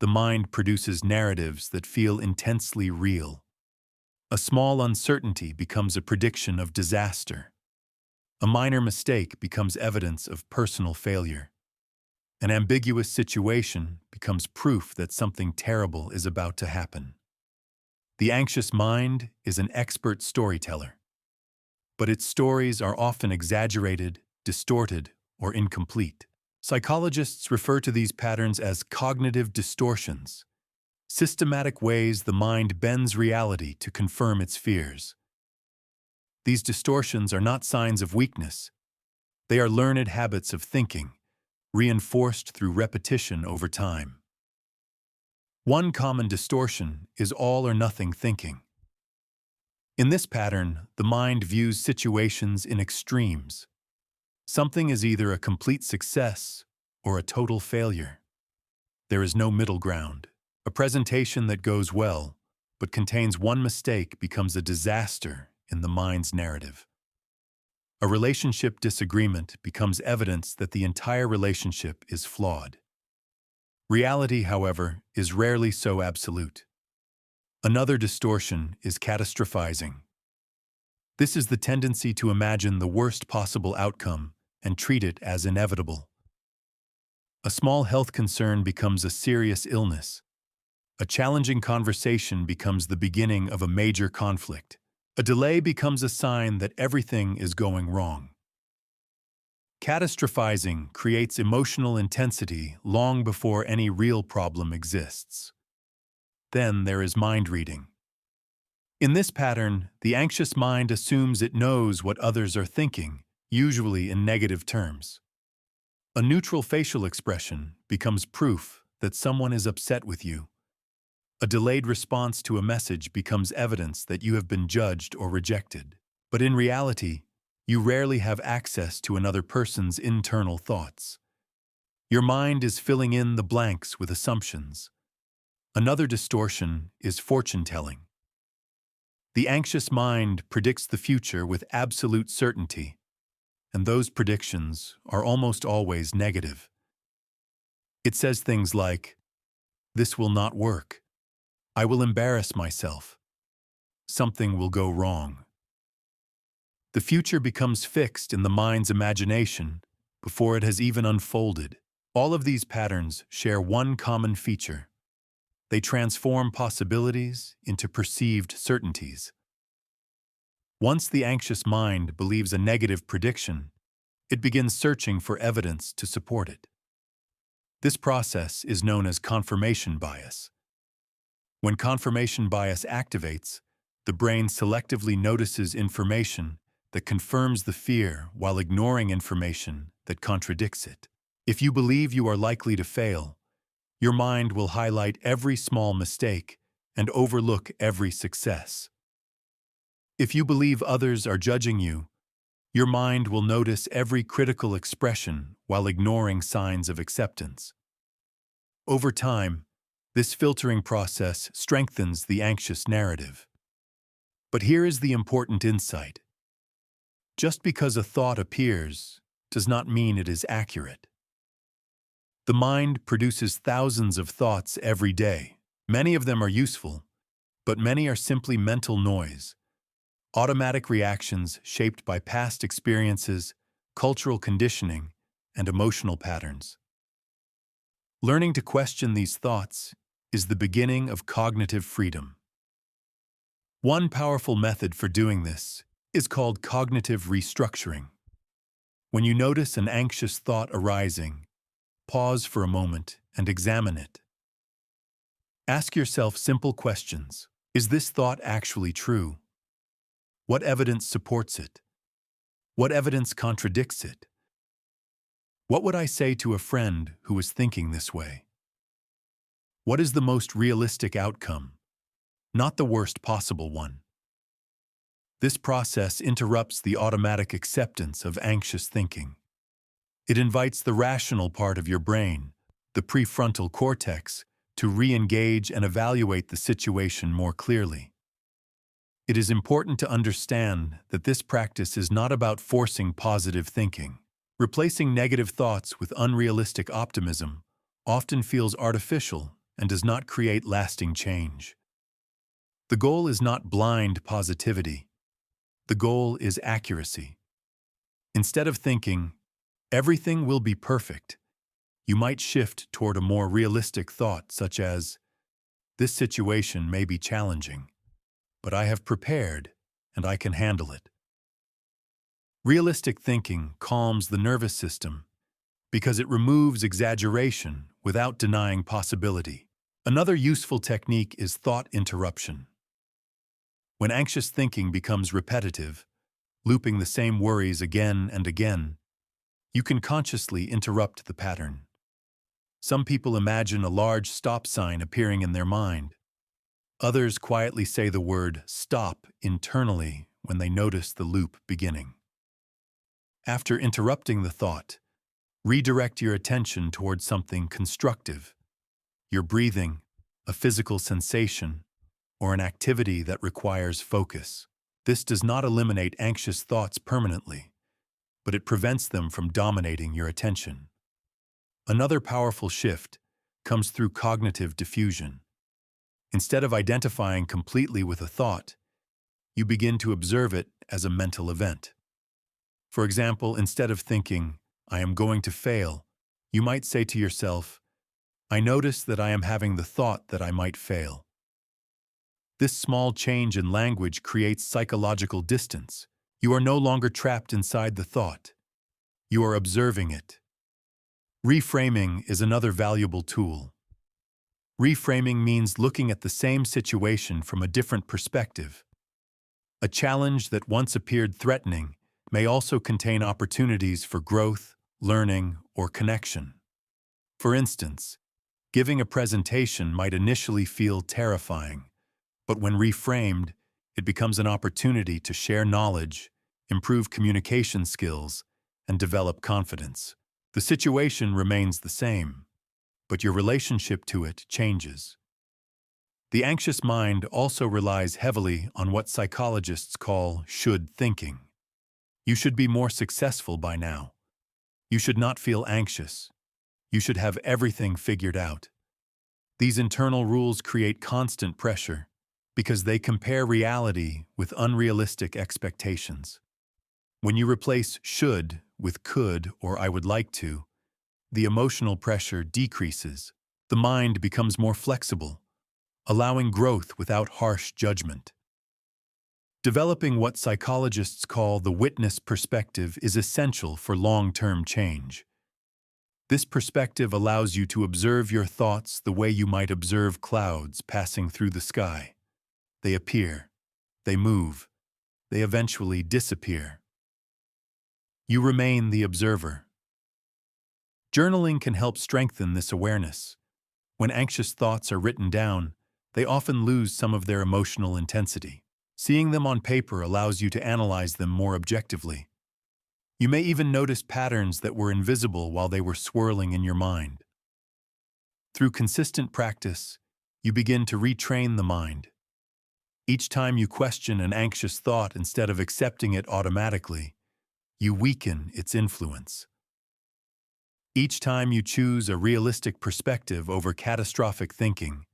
the mind produces narratives that feel intensely real. A small uncertainty becomes a prediction of disaster. A minor mistake becomes evidence of personal failure. An ambiguous situation becomes proof that something terrible is about to happen. The anxious mind is an expert storyteller, but its stories are often exaggerated, distorted, or incomplete. Psychologists refer to these patterns as cognitive distortions, systematic ways the mind bends reality to confirm its fears. These distortions are not signs of weakness. They are learned habits of thinking, reinforced through repetition over time. One common distortion is all-or-nothing thinking. In this pattern, the mind views situations in extremes. Something is either a complete success or a total failure. There is no middle ground. A presentation that goes well, but contains one mistake becomes a disaster in the mind's narrative. A relationship disagreement becomes evidence that the entire relationship is flawed. Reality, however, is rarely so absolute. Another distortion is catastrophizing. This is the tendency to imagine the worst possible outcome and treat it as inevitable. A small health concern becomes a serious illness. A challenging conversation becomes the beginning of a major conflict. A delay becomes a sign that everything is going wrong. Catastrophizing creates emotional intensity long before any real problem exists. Then there is mind reading. In this pattern, the anxious mind assumes it knows what others are thinking, usually in negative terms. A neutral facial expression becomes proof that someone is upset with you. A delayed response to a message becomes evidence that you have been judged or rejected. But in reality, you rarely have access to another person's internal thoughts. Your mind is filling in the blanks with assumptions. Another distortion is fortune-telling. The anxious mind predicts the future with absolute certainty, and those predictions are almost always negative. It says things like, "This will not work. I will embarrass myself. something will go wrong. The future becomes fixed in the mind's imagination before it has even unfolded. All of these patterns share one common feature. They transform possibilities into perceived certainties. Once the anxious mind believes a negative prediction, it begins searching for evidence to support it. This process is known as confirmation bias. When confirmation bias activates, the brain selectively notices information that confirms the fear while ignoring information that contradicts it. If you believe you are likely to fail, your mind will highlight every small mistake and overlook every success. If you believe others are judging you, your mind will notice every critical expression while ignoring signs of acceptance. Over time, this filtering process strengthens the anxious narrative. But here is the important insight. Just because a thought appears does not mean it is accurate. The mind produces thousands of thoughts every day. Many of them are useful, but many are simply mental noise, automatic reactions shaped by past experiences, cultural conditioning, and emotional patterns. Learning to question these thoughts is the beginning of cognitive freedom. One powerful method for doing this is called cognitive restructuring. When you notice an anxious thought arising, pause for a moment and examine it. Ask yourself simple questions. Is this thought actually true? What evidence supports it? What evidence contradicts it? What would I say to a friend who is thinking this way? What is the most realistic outcome? Not the worst possible one. This process interrupts the automatic acceptance of anxious thinking. It invites the rational part of your brain, the prefrontal cortex, to re-engage and evaluate the situation more clearly. It is important to understand that this practice is not about forcing positive thinking. Replacing negative thoughts with unrealistic optimism often feels artificial and does not create lasting change. The goal is not blind positivity. The goal is accuracy. Instead of thinking, everything will be perfect, you might shift toward a more realistic thought such as, this situation may be challenging, but I have prepared and I can handle it. Realistic thinking calms the nervous system because it removes exaggeration without denying possibility. Another useful technique is thought interruption. When anxious thinking becomes repetitive, looping the same worries again and again, you can consciously interrupt the pattern. Some people imagine a large stop sign appearing in their mind. Others quietly say the word stop internally when they notice the loop beginning. After interrupting the thought, redirect your attention towards something constructive. Your breathing, a physical sensation, or an activity that requires focus. This does not eliminate anxious thoughts permanently, but it prevents them from dominating your attention. Another powerful shift comes through cognitive diffusion. Instead of identifying completely with a thought, you begin to observe it as a mental event. For example, instead of thinking, I am going to fail, you might say to yourself, I notice that I am having the thought that I might fail. This small change in language creates psychological distance. You are no longer trapped inside the thought. You are observing it. Reframing is another valuable tool. Reframing means looking at the same situation from a different perspective. A challenge that once appeared threatening may also contain opportunities for growth, learning, or connection. For instance, giving a presentation might initially feel terrifying, but when reframed, it becomes an opportunity to share knowledge, improve communication skills, and develop confidence. The situation remains the same, but your relationship to it changes. The anxious mind also relies heavily on what psychologists call should thinking. You should be more successful by now. You should not feel anxious. You should have everything figured out. These internal rules create constant pressure, because they compare reality with unrealistic expectations. When you replace should with could or I would like to, the emotional pressure decreases. The mind becomes more flexible, allowing growth without harsh judgment. Developing what psychologists call the witness perspective is essential for long-term change. This perspective allows you to observe your thoughts the way you might observe clouds passing through the sky. They appear, they move, they eventually disappear. You remain the observer. Journaling can help strengthen this awareness. When anxious thoughts are written down, they often lose some of their emotional intensity. Seeing them on paper allows you to analyze them more objectively. You may even notice patterns that were invisible while they were swirling in your mind. Through consistent practice, you begin to retrain the mind. Each time you question an anxious thought instead of accepting it automatically, you weaken its influence. Each time you choose a realistic perspective over catastrophic thinking,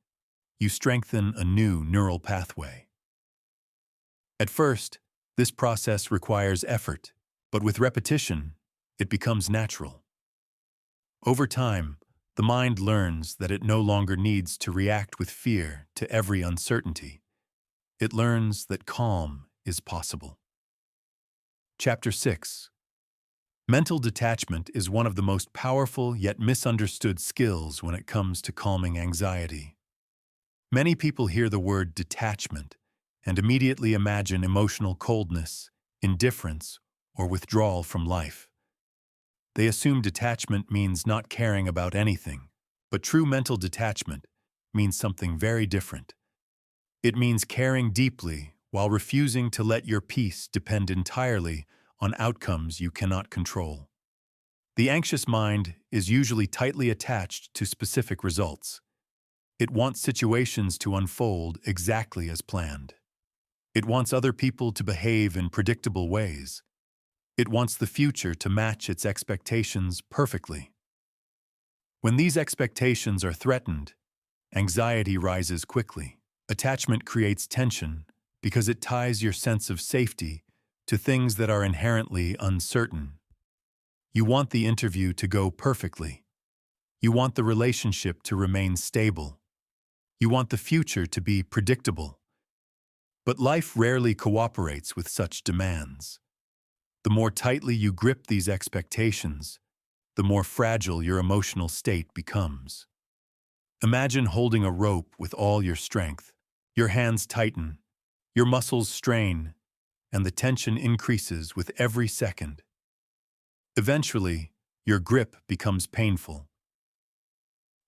you strengthen a new neural pathway. At first, this process requires effort, but with repetition, it becomes natural. Over time, the mind learns that it no longer needs to react with fear to every uncertainty. It learns that calm is possible. Chapter 6. Mental detachment is one of the most powerful yet misunderstood skills when it comes to calming anxiety. Many people hear the word detachment and immediately imagine emotional coldness, indifference, or withdrawal from life. They assume detachment means not caring about anything, but true mental detachment means something very different. It means caring deeply while refusing to let your peace depend entirely on outcomes you cannot control. The anxious mind is usually tightly attached to specific results. It wants situations to unfold exactly as planned. It wants other people to behave in predictable ways. It wants the future to match its expectations perfectly. When these expectations are threatened, anxiety rises quickly. Attachment creates tension because it ties your sense of safety to things that are inherently uncertain. You want the interview to go perfectly. You want the relationship to remain stable. You want the future to be predictable. But life rarely cooperates with such demands. The more tightly you grip these expectations, the more fragile your emotional state becomes. Imagine holding a rope with all your strength. Your hands tighten, your muscles strain, and the tension increases with every second. Eventually, your grip becomes painful.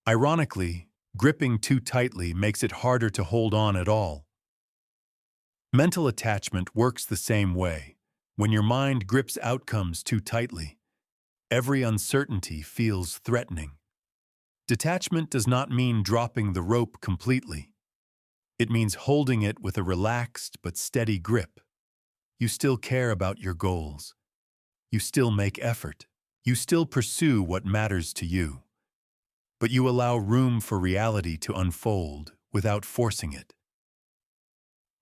Ironically, gripping too tightly makes it harder to hold on at all. Mental attachment works the same way. When your mind grips outcomes too tightly, every uncertainty feels threatening. Detachment does not mean dropping the rope completely. It means holding it with a relaxed but steady grip. You still care about your goals. You still make effort. You still pursue what matters to you. But you allow room for reality to unfold without forcing it.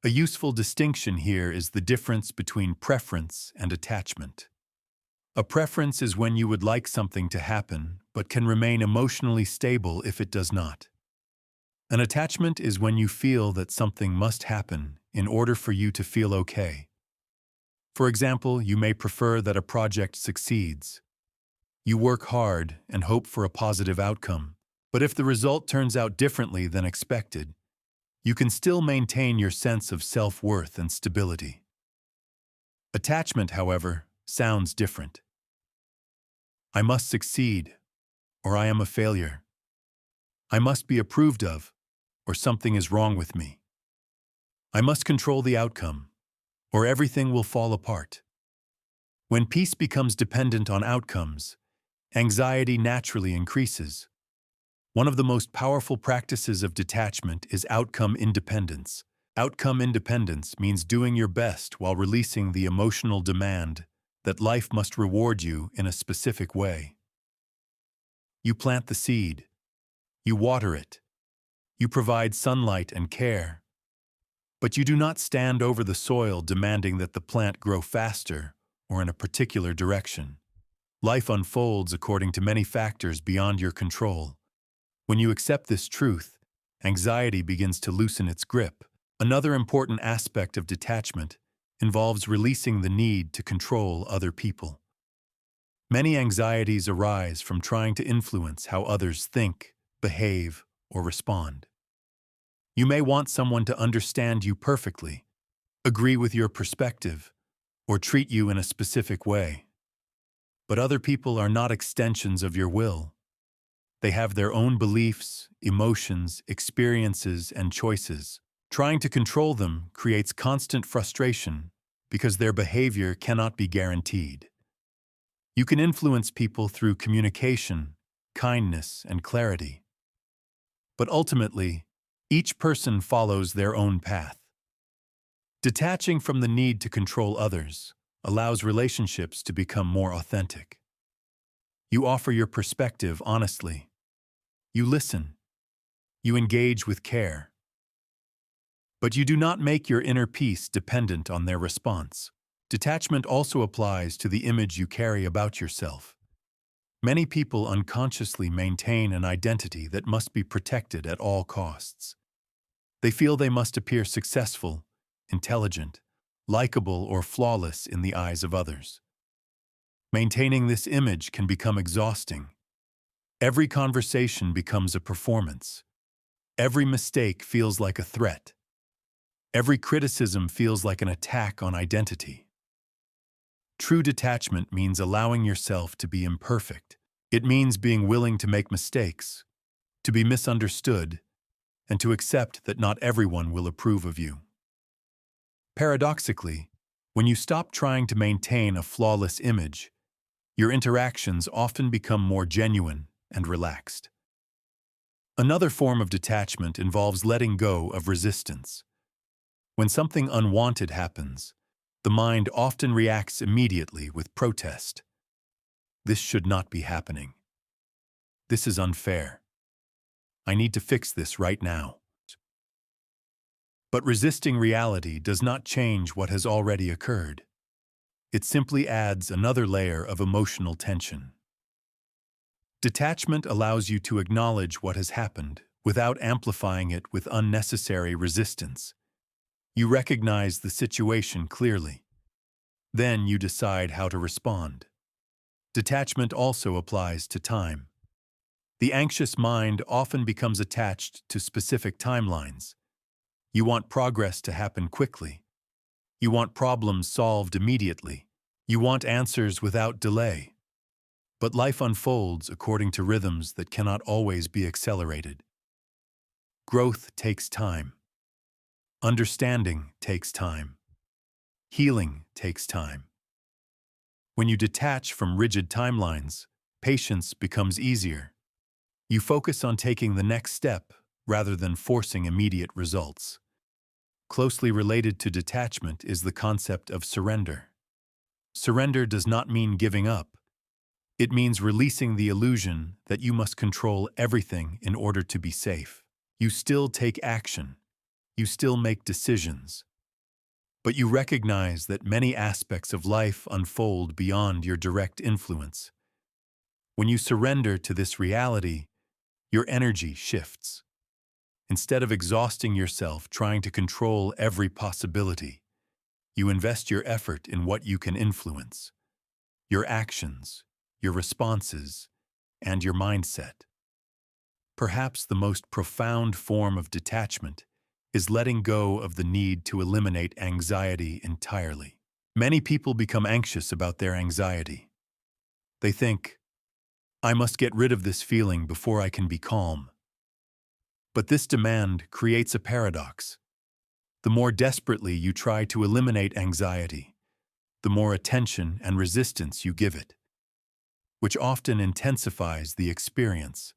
A useful distinction here is the difference between preference and attachment. A preference is when you would like something to happen, but can remain emotionally stable if it does not. An attachment is when you feel that something must happen in order for you to feel okay. For example, you may prefer that a project succeeds. You work hard and hope for a positive outcome, but if the result turns out differently than expected, you can still maintain your sense of self-worth and stability. Attachment, however, sounds different. I must succeed, or I am a failure. I must be approved of, or something is wrong with me. I must control the outcome, or everything will fall apart. When peace becomes dependent on outcomes, anxiety naturally increases. One of the most powerful practices of detachment is outcome independence. Outcome independence means doing your best while releasing the emotional demand that life must reward you in a specific way. You plant the seed. You water it. You provide sunlight and care. But you do not stand over the soil demanding that the plant grow faster or in a particular direction. Life unfolds according to many factors beyond your control. When you accept this truth, anxiety begins to loosen its grip. Another important aspect of detachment involves releasing the need to control other people. Many anxieties arise from trying to influence how others think, behave, or respond. You may want someone to understand you perfectly, agree with your perspective, or treat you in a specific way. But other people are not extensions of your will. They have their own beliefs, emotions, experiences, and choices. Trying to control them creates constant frustration because their behavior cannot be guaranteed. You can influence people through communication, kindness, and clarity. But ultimately, each person follows their own path. Detaching from the need to control others allows relationships to become more authentic. You offer your perspective honestly. You listen. You engage with care. But you do not make your inner peace dependent on their response. Detachment also applies to the image you carry about yourself. Many people unconsciously maintain an identity that must be protected at all costs. They feel they must appear successful, intelligent, likable, or flawless in the eyes of others. Maintaining this image can become exhausting. Every conversation becomes a performance. Every mistake feels like a threat. Every criticism feels like an attack on identity. True detachment means allowing yourself to be imperfect. It means being willing to make mistakes, to be misunderstood, and to accept that not everyone will approve of you. Paradoxically, when you stop trying to maintain a flawless image, your interactions often become more genuine and relaxed. Another form of detachment involves letting go of resistance. When something unwanted happens, the mind often reacts immediately with protest. This should not be happening. This is unfair. I need to fix this right now. But resisting reality does not change what has already occurred. It simply adds another layer of emotional tension. Detachment allows you to acknowledge what has happened without amplifying it with unnecessary resistance. You recognize the situation clearly. Then you decide how to respond. Detachment also applies to time. The anxious mind often becomes attached to specific timelines. You want progress to happen quickly. You want problems solved immediately. You want answers without delay. But life unfolds according to rhythms that cannot always be accelerated. Growth takes time. Understanding takes time. Healing takes time. When you detach from rigid timelines, patience becomes easier. You focus on taking the next step rather than forcing immediate results. Closely related to detachment is the concept of surrender. Surrender does not mean giving up. It means releasing the illusion that you must control everything in order to be safe. You still take action. You still make decisions. But you recognize that many aspects of life unfold beyond your direct influence. When you surrender to this reality, your energy shifts. Instead of exhausting yourself trying to control every possibility, you invest your effort in what you can influence: your actions, your responses, and your mindset. Perhaps the most profound form of detachment is letting go of the need to eliminate anxiety entirely. Many people become anxious about their anxiety. They think, I must get rid of this feeling before I can be calm. But this demand creates a paradox. The more desperately you try to eliminate anxiety, the more attention and resistance you give it, which often intensifies the experience.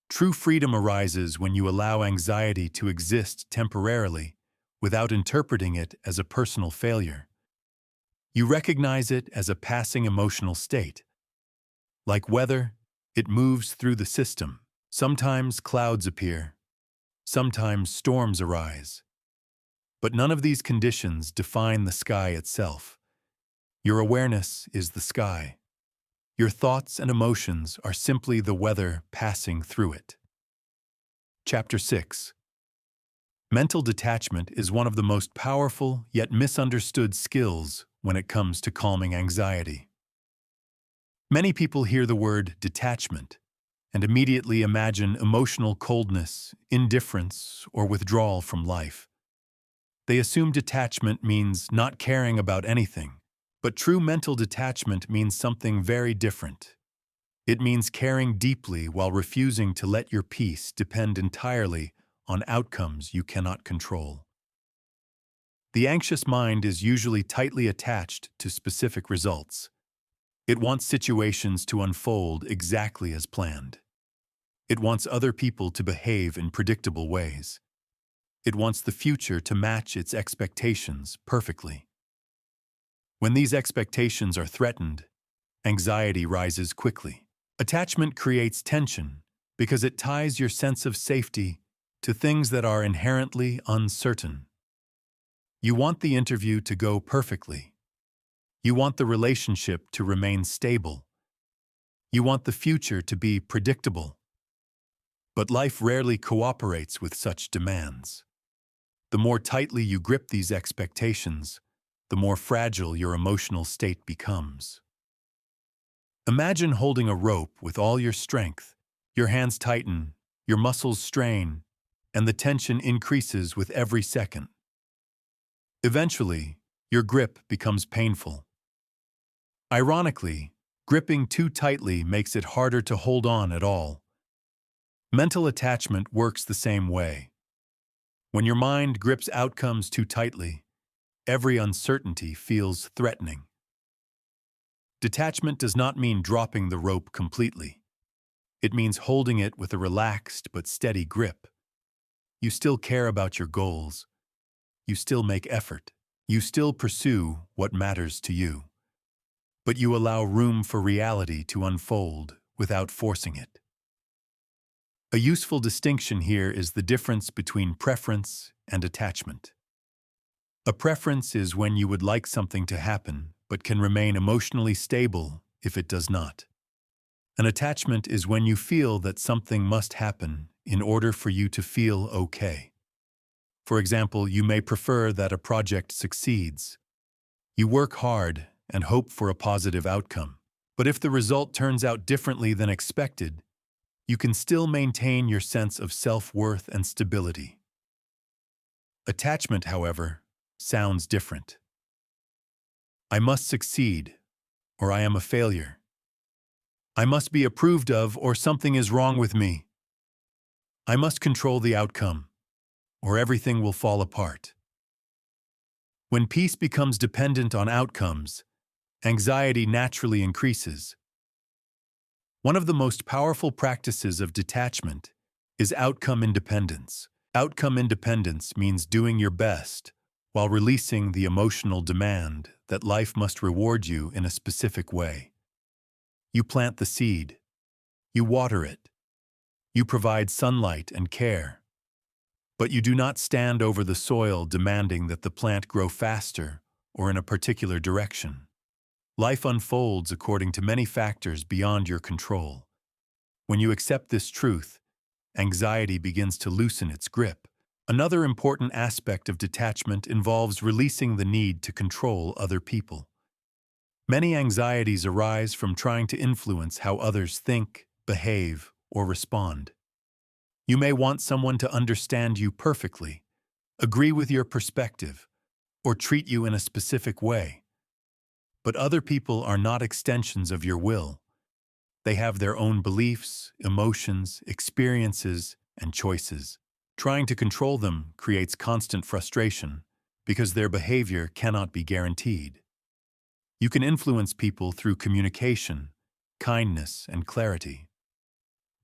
True freedom arises when you allow anxiety to exist temporarily without interpreting it as a personal failure. You recognize it as a passing emotional state. Like weather, it moves through the system. Sometimes clouds appear. Sometimes storms arise. But none of these conditions define the sky itself. Your awareness is the sky. Your thoughts and emotions are simply the weather passing through it. Chapter 6. Mental detachment is one of the most powerful yet misunderstood skills when it comes to calming anxiety. Many people hear the word detachment and immediately imagine emotional coldness, indifference, or withdrawal from life. They assume detachment means not caring about anything, but true mental detachment means something very different. It means caring deeply while refusing to let your peace depend entirely on outcomes you cannot control. The anxious mind is usually tightly attached to specific results. It wants situations to unfold exactly as planned. It wants other people to behave in predictable ways. It wants the future to match its expectations perfectly. When these expectations are threatened, anxiety rises quickly. Attachment creates tension because it ties your sense of safety to things that are inherently uncertain. You want the interview to go perfectly. You want the relationship to remain stable. You want the future to be predictable. But life rarely cooperates with such demands. The more tightly you grip these expectations, the more fragile your emotional state becomes. Imagine holding a rope with all your strength. Your hands tighten, your muscles strain, and the tension increases with every second. Eventually, your grip becomes painful. Ironically, gripping too tightly makes it harder to hold on at all. Mental attachment works the same way. When your mind grips outcomes too tightly, every uncertainty feels threatening. Detachment does not mean dropping the rope completely. It means holding it with a relaxed but steady grip. You still care about your goals. You still make effort. You still pursue what matters to you. But you allow room for reality to unfold without forcing it. A useful distinction here is the difference between preference and attachment. A preference is when you would like something to happen, but can remain emotionally stable if it does not. An attachment is when you feel that something must happen in order for you to feel okay. For example, you may prefer that a project succeeds. You work hard and hope for a positive outcome. But if the result turns out differently than expected, you can still maintain your sense of self-worth and stability. Attachment, however, sounds different. I must succeed, or I am a failure. I must be approved of, or something is wrong with me. I must control the outcome, or everything will fall apart. When peace becomes dependent on outcomes, anxiety naturally increases. One of the most powerful practices of detachment is outcome independence. Outcome independence means doing your best while releasing the emotional demand that life must reward you in a specific way. You plant the seed. You water it. You provide sunlight and care. But you do not stand over the soil demanding that the plant grow faster or in a particular direction. Life unfolds according to many factors beyond your control. When you accept this truth, anxiety begins to loosen its grip. Another important aspect of detachment involves releasing the need to control other people. Many anxieties arise from trying to influence how others think, behave, or respond. You may want someone to understand you perfectly, agree with your perspective, or treat you in a specific way. But other people are not extensions of your will. They have their own beliefs, emotions, experiences, and choices. Trying to control them creates constant frustration because their behavior cannot be guaranteed. You can influence people through communication, kindness, and clarity.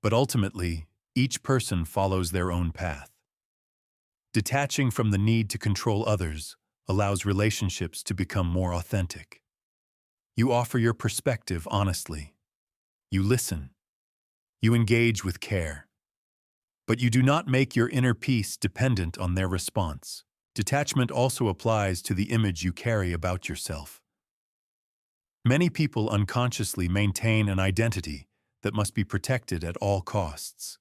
But ultimately, each person follows their own path. Detaching from the need to control others allows relationships to become more authentic. You offer your perspective honestly. You listen. You engage with care. But you do not make your inner peace dependent on their response. Detachment also applies to the image you carry about yourself. Many people unconsciously maintain an identity that must be protected at all costs.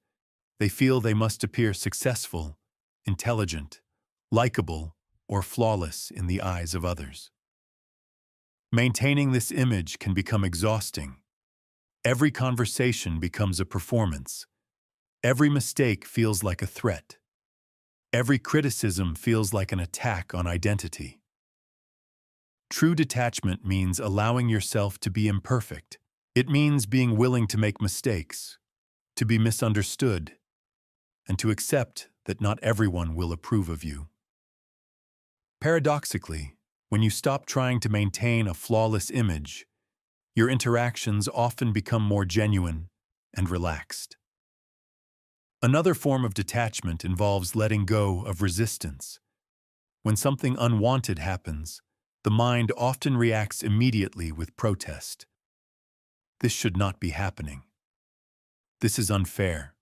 They feel they must appear successful, intelligent, likable, or flawless in the eyes of others. Maintaining this image can become exhausting. Every conversation becomes a performance. Every mistake feels like a threat. Every criticism feels like an attack on identity. True detachment means allowing yourself to be imperfect. It means being willing to make mistakes, to be misunderstood, and to accept that not everyone will approve of you. Paradoxically, when you stop trying to maintain a flawless image, your interactions often become more genuine and relaxed. Another form of detachment involves letting go of resistance. When something unwanted happens, the mind often reacts immediately with protest. This should not be happening. This is unfair.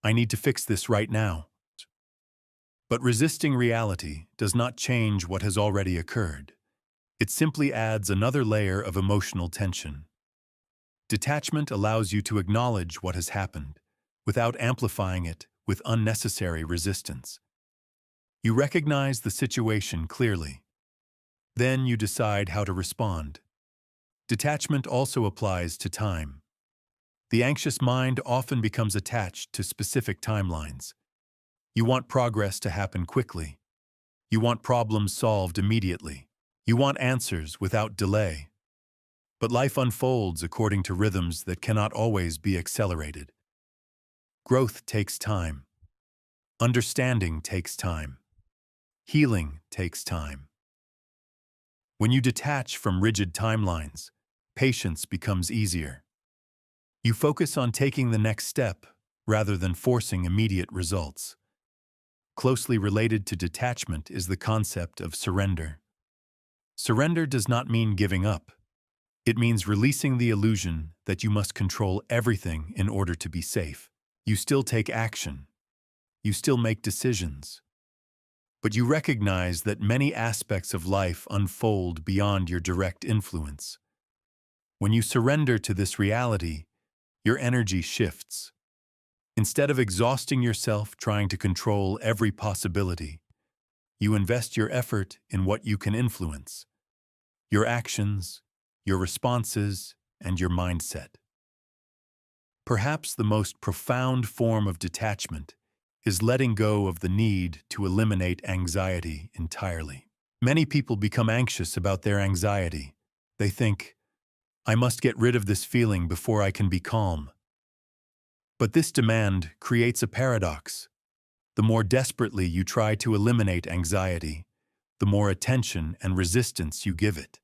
I need to fix this right now. But resisting reality does not change what has already occurred. It simply adds another layer of emotional tension. Detachment allows you to acknowledge what has happened, without amplifying it with unnecessary resistance. You recognize the situation clearly. Then you decide how to respond. Detachment also applies to time. The anxious mind often becomes attached to specific timelines. You want progress to happen quickly. You want problems solved immediately. You want answers without delay. But life unfolds according to rhythms that cannot always be accelerated. Growth takes time. Understanding takes time. Healing takes time. When you detach from rigid timelines, patience becomes easier. You focus on taking the next step rather than forcing immediate results. Closely related to detachment is the concept of surrender. Surrender does not mean giving up. It means releasing the illusion that you must control everything in order to be safe. You still take action. You still make decisions. But you recognize that many aspects of life unfold beyond your direct influence. When you surrender to this reality, your energy shifts. Instead of exhausting yourself trying to control every possibility, you invest your effort in what you can influence: your actions, your responses, and your mindset. Perhaps the most profound form of detachment is letting go of the need to eliminate anxiety entirely. Many people become anxious about their anxiety. They think, I must get rid of this feeling before I can be calm. But this demand creates a paradox. The more desperately you try to eliminate anxiety, the more attention and resistance you give it,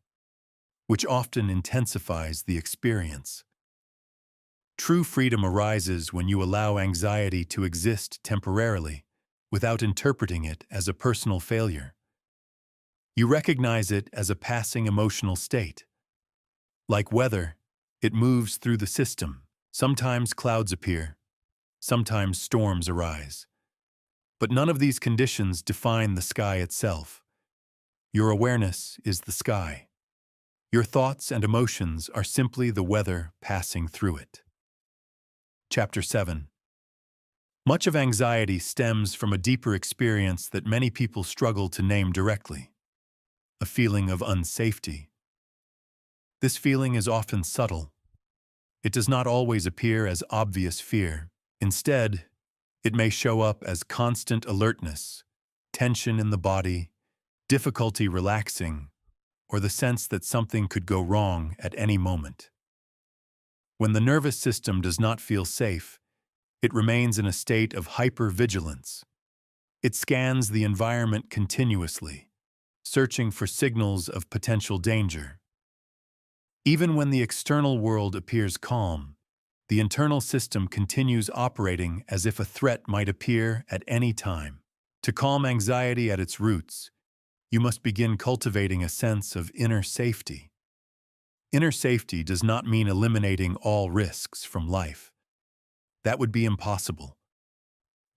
which often intensifies the experience. True freedom arises when you allow anxiety to exist temporarily, without interpreting it as a personal failure. You recognize it as a passing emotional state. Like weather, it moves through the system. Sometimes clouds appear, sometimes storms arise. But none of these conditions define the sky itself. Your awareness is the sky. Your thoughts and emotions are simply the weather passing through it. Chapter 7. Much of anxiety stems from a deeper experience that many people struggle to name directly: a feeling of unsafety. This feeling is often subtle. It does not always appear as obvious fear. Instead, it may show up as constant alertness, tension in the body, difficulty relaxing, or the sense that something could go wrong at any moment. When the nervous system does not feel safe, it remains in a state of hypervigilance. It scans the environment continuously, searching for signals of potential danger. Even when the external world appears calm, the internal system continues operating as if a threat might appear at any time. To calm anxiety at its roots, you must begin cultivating a sense of inner safety. Inner safety does not mean eliminating all risks from life. That would be impossible.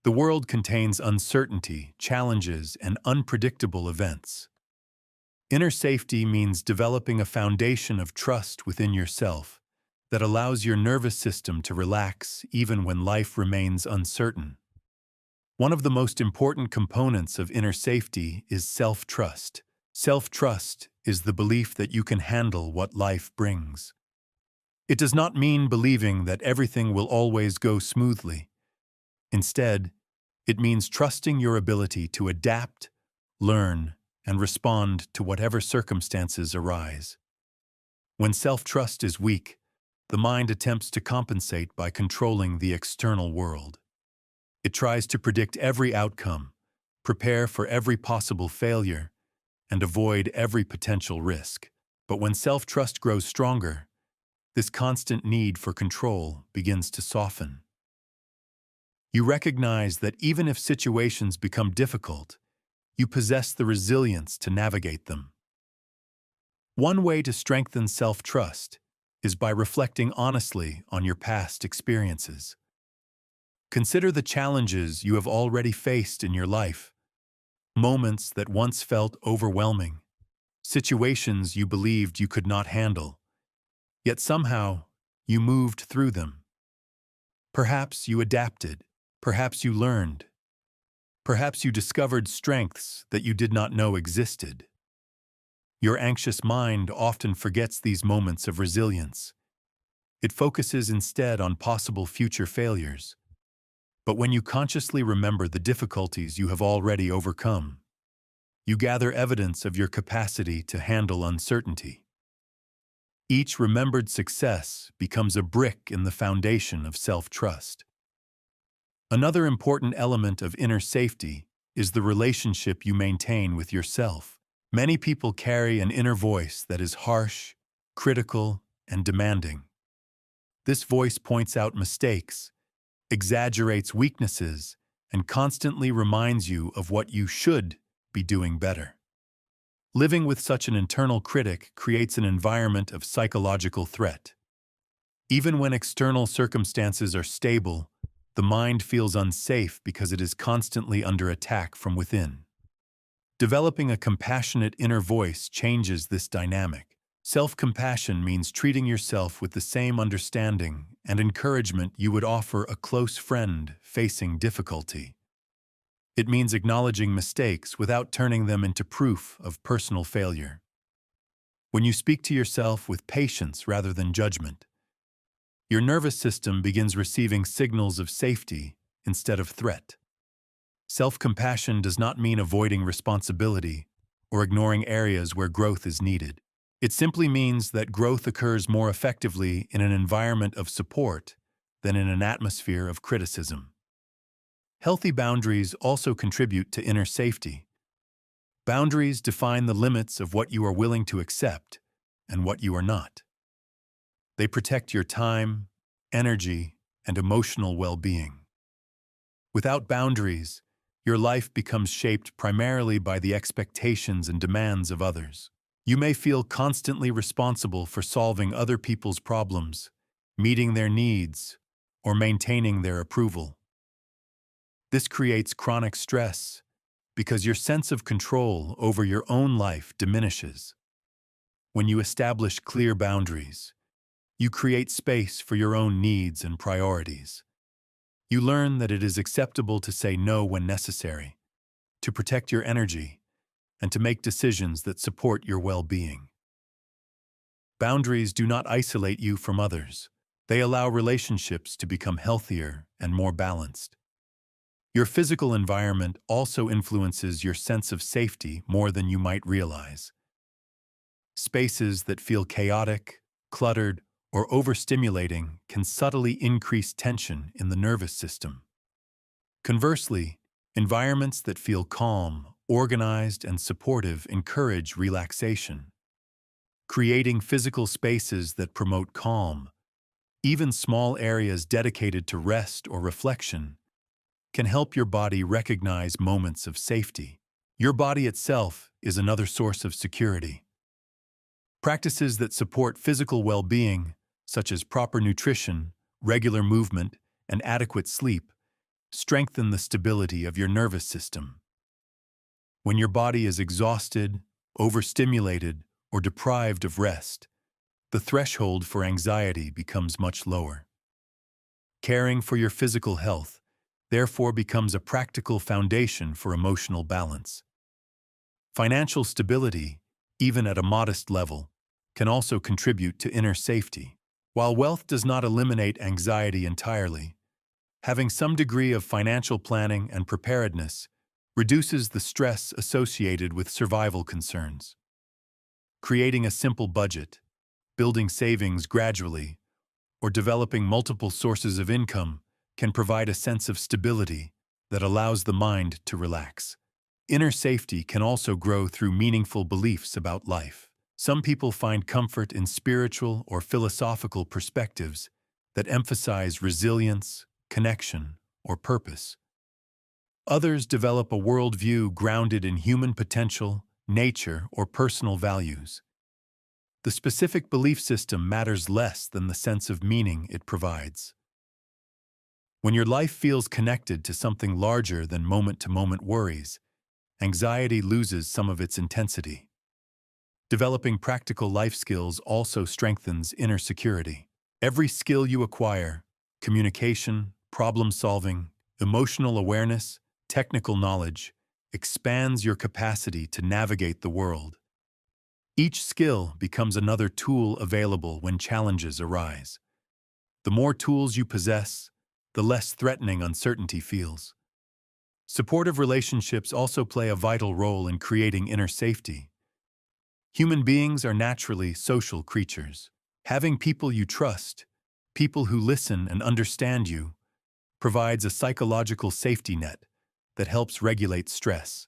The world contains uncertainty, challenges, and unpredictable events. Inner safety means developing a foundation of trust within yourself that allows your nervous system to relax even when life remains uncertain. One of the most important components of inner safety is self-trust. Self-trust is the belief that you can handle what life brings. It does not mean believing that everything will always go smoothly. Instead, it means trusting your ability to adapt, learn, and respond to whatever circumstances arise. When self-trust is weak, the mind attempts to compensate by controlling the external world. It tries to predict every outcome, prepare for every possible failure, and avoid every potential risk. But when self-trust grows stronger, this constant need for control begins to soften. You recognize that even if situations become difficult, you possess the resilience to navigate them. One way to strengthen self-trust is by reflecting honestly on your past experiences. Consider the challenges you have already faced in your life, moments that once felt overwhelming, situations you believed you could not handle, yet somehow you moved through them. Perhaps you adapted, perhaps you learned, perhaps you discovered strengths that you did not know existed. Your anxious mind often forgets these moments of resilience. It focuses instead on possible future failures. But when you consciously remember the difficulties you have already overcome, you gather evidence of your capacity to handle uncertainty. Each remembered success becomes a brick in the foundation of self-trust. Another important element of inner safety is the relationship you maintain with yourself. Many people carry an inner voice that is harsh, critical, and demanding. This voice points out mistakes, exaggerates weaknesses, and constantly reminds you of what you should be doing better. Living with such an internal critic creates an environment of psychological threat. Even when external circumstances are stable, the mind feels unsafe because it is constantly under attack from within. Developing a compassionate inner voice changes this dynamic. Self-compassion means treating yourself with the same understanding and encouragement you would offer a close friend facing difficulty. It means acknowledging mistakes without turning them into proof of personal failure. When you speak to yourself with patience rather than judgment, your nervous system begins receiving signals of safety instead of threat. Self-compassion does not mean avoiding responsibility or ignoring areas where growth is needed. It simply means that growth occurs more effectively in an environment of support than in an atmosphere of criticism. Healthy boundaries also contribute to inner safety. Boundaries define the limits of what you are willing to accept and what you are not. They protect your time, energy, and emotional well-being. Without boundaries, your life becomes shaped primarily by the expectations and demands of others. You may feel constantly responsible for solving other people's problems, meeting their needs, or maintaining their approval. This creates chronic stress because your sense of control over your own life diminishes. When you establish clear boundaries, you create space for your own needs and priorities. You learn that it is acceptable to say no when necessary, to protect your energy, and to make decisions that support your well-being. Boundaries do not isolate you from others. They allow relationships to become healthier and more balanced. Your physical environment also influences your sense of safety more than you might realize. Spaces that feel chaotic, cluttered, or overstimulating can subtly increase tension in the nervous system. Conversely, environments that feel calm, organized, and supportive encourage relaxation. Creating physical spaces that promote calm, even small areas dedicated to rest or reflection, can help your body recognize moments of safety. Your body itself is another source of security. Practices that support physical well-being, such as proper nutrition, regular movement, and adequate sleep, strengthen the stability of your nervous system. When your body is exhausted, overstimulated, or deprived of rest, the threshold for anxiety becomes much lower. Caring for your physical health, therefore, becomes a practical foundation for emotional balance. Financial stability, even at a modest level, can also contribute to inner safety. While wealth does not eliminate anxiety entirely, having some degree of financial planning and preparedness reduces the stress associated with survival concerns. Creating a simple budget, building savings gradually, or developing multiple sources of income can provide a sense of stability that allows the mind to relax. Inner safety can also grow through meaningful beliefs about life. Some people find comfort in spiritual or philosophical perspectives that emphasize resilience, connection, or purpose. Others develop a worldview grounded in human potential, nature, or personal values. The specific belief system matters less than the sense of meaning it provides. When your life feels connected to something larger than moment-to-moment worries, anxiety loses some of its intensity. Developing practical life skills also strengthens inner security. Every skill you acquire, communication, problem-solving, emotional awareness, technical knowledge, expands your capacity to navigate the world. Each skill becomes another tool available when challenges arise. The more tools you possess, the less threatening uncertainty feels. Supportive relationships also play a vital role in creating inner safety. Human beings are naturally social creatures. Having people you trust, people who listen and understand you, provides a psychological safety net that helps regulate stress.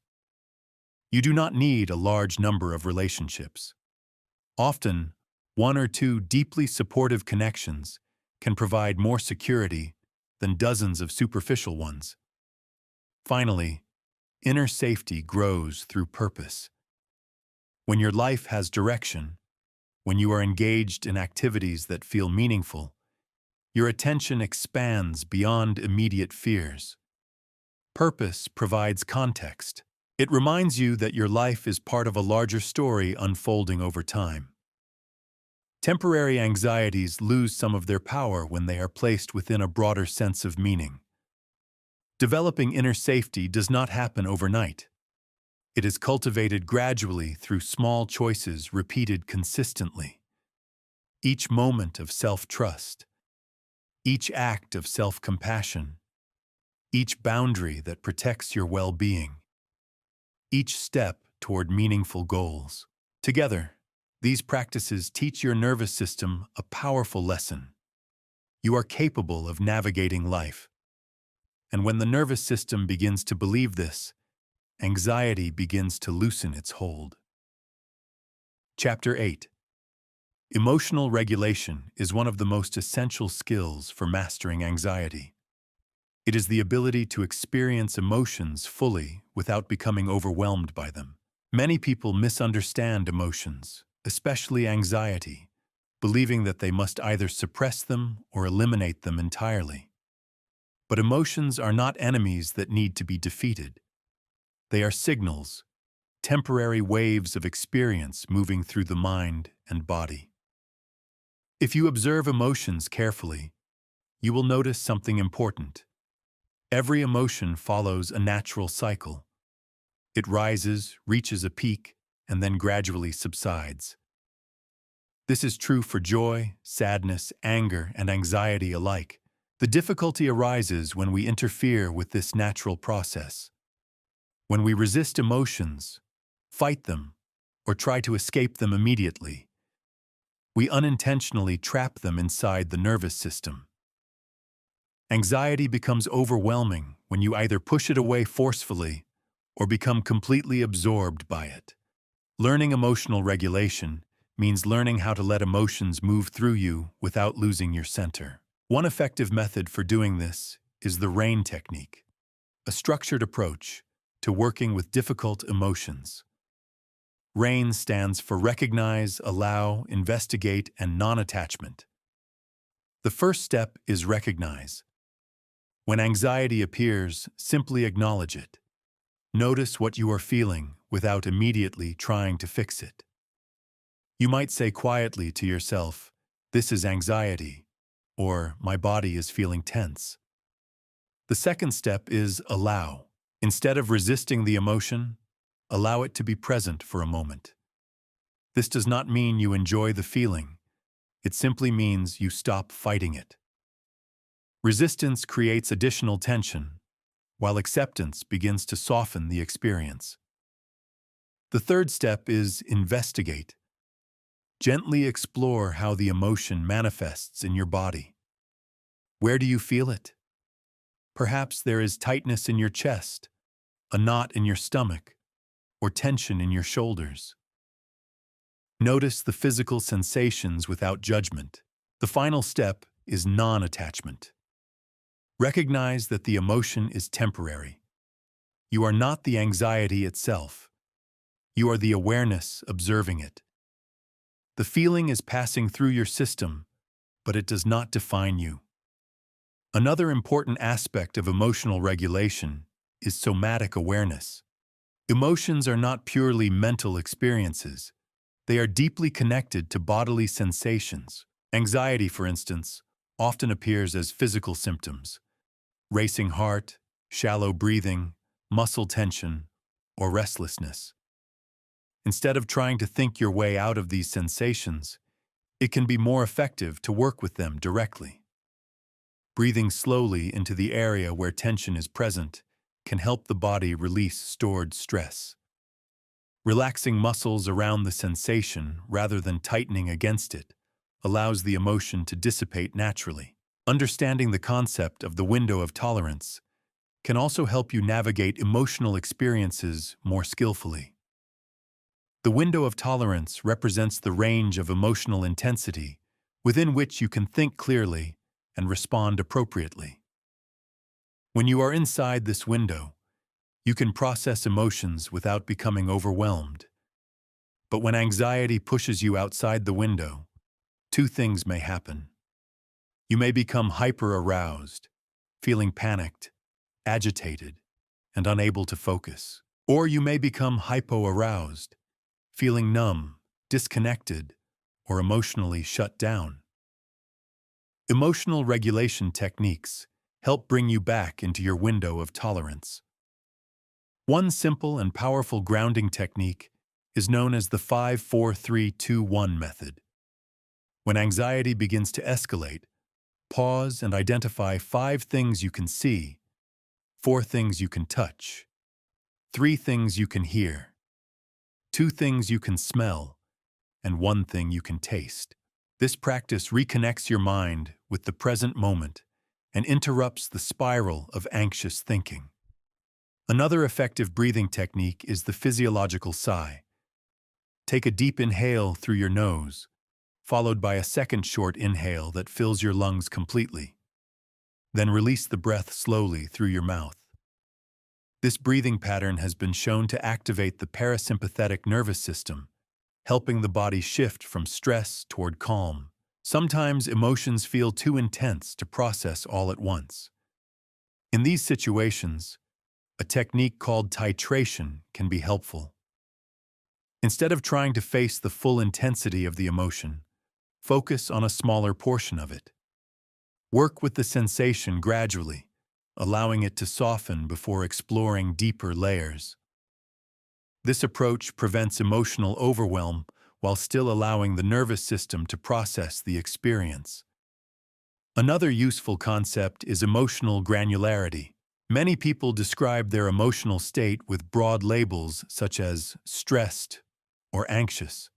You do not need a large number of relationships. Often, one or two deeply supportive connections can provide more security than dozens of superficial ones. Finally, inner safety grows through purpose. When your life has direction, when you are engaged in activities that feel meaningful, your attention expands beyond immediate fears. Purpose provides context. It reminds you that your life is part of a larger story unfolding over time. Temporary anxieties lose some of their power when they are placed within a broader sense of meaning. Developing inner safety does not happen overnight. It is cultivated gradually through small choices repeated consistently. Each moment of self-trust, each act of self-compassion, each boundary that protects your well-being, each step toward meaningful goals. Together, these practices teach your nervous system a powerful lesson. You are capable of navigating life. And when the nervous system begins to believe this, anxiety begins to loosen its hold. Chapter 8. Emotional regulation is one of the most essential skills for mastering anxiety. It is the ability to experience emotions fully without becoming overwhelmed by them. Many people misunderstand emotions, especially anxiety, believing that they must either suppress them or eliminate them entirely. But emotions are not enemies that need to be defeated. They are signals, temporary waves of experience moving through the mind and body. If you observe emotions carefully, you will notice something important. Every emotion follows a natural cycle. It rises, reaches a peak, and then gradually subsides. This is true for joy, sadness, anger, and anxiety alike. The difficulty arises when we interfere with this natural process. When we resist emotions, fight them, or try to escape them immediately, we unintentionally trap them inside the nervous system. Anxiety becomes overwhelming when you either push it away forcefully or become completely absorbed by it. Learning emotional regulation means learning how to let emotions move through you without losing your center. One effective method for doing this is the RAIN technique, a structured approach to working with difficult emotions. RAIN stands for Recognize, Allow, Investigate, and Non-Attachment. The first step is recognize. When anxiety appears, simply acknowledge it. Notice what you are feeling without immediately trying to fix it. You might say quietly to yourself, "This is anxiety," or "My body is feeling tense." The second step is allow. Instead of resisting the emotion, allow it to be present for a moment. This does not mean you enjoy the feeling. It simply means you stop fighting it. Resistance creates additional tension, while acceptance begins to soften the experience. The third step is investigate. Gently explore how the emotion manifests in your body. Where do you feel it? Perhaps there is tightness in your chest, a knot in your stomach, or tension in your shoulders. Notice the physical sensations without judgment. The final step is non-attachment. Recognize that the emotion is temporary. You are not the anxiety itself. You are the awareness observing it. The feeling is passing through your system, but it does not define you. Another important aspect of emotional regulation is somatic awareness. Emotions are not purely mental experiences. They are deeply connected to bodily sensations. Anxiety, for instance, often appears as physical symptoms: racing heart, shallow breathing, muscle tension, or restlessness. Instead of trying to think your way out of these sensations, it can be more effective to work with them directly. Breathing slowly into the area where tension is present can help the body release stored stress. Relaxing muscles around the sensation rather than tightening against it allows the emotion to dissipate naturally. Understanding the concept of the window of tolerance can also help you navigate emotional experiences more skillfully. The window of tolerance represents the range of emotional intensity within which you can think clearly and respond appropriately. When you are inside this window, you can process emotions without becoming overwhelmed. But when anxiety pushes you outside the window, two things may happen. You may become hyper-aroused, feeling panicked, agitated, and unable to focus. Or you may become hypo-aroused, feeling numb, disconnected, or emotionally shut down. Emotional regulation techniques help bring you back into your window of tolerance. One simple and powerful grounding technique is known as the 5-4-3-2-1 method. When anxiety begins to escalate, pause and identify 5 things you can see, 4 things you can touch, 3 things you can hear, 2 things you can smell, and 1 thing you can taste. This practice reconnects your mind with the present moment and interrupts the spiral of anxious thinking. Another effective breathing technique is the physiological sigh. Take a deep inhale through your nose, followed by a second short inhale that fills your lungs completely. Then release the breath slowly through your mouth. This breathing pattern has been shown to activate the parasympathetic nervous system, helping the body shift from stress toward calm. Sometimes emotions feel too intense to process all at once. In these situations, a technique called titration can be helpful. Instead of trying to face the full intensity of the emotion, focus on a smaller portion of it. Work with the sensation gradually, allowing it to soften before exploring deeper layers. This approach prevents emotional overwhelm while still allowing the nervous system to process the experience. Another useful concept is emotional granularity. Many people describe their emotional state with broad labels such as stressed or anxious.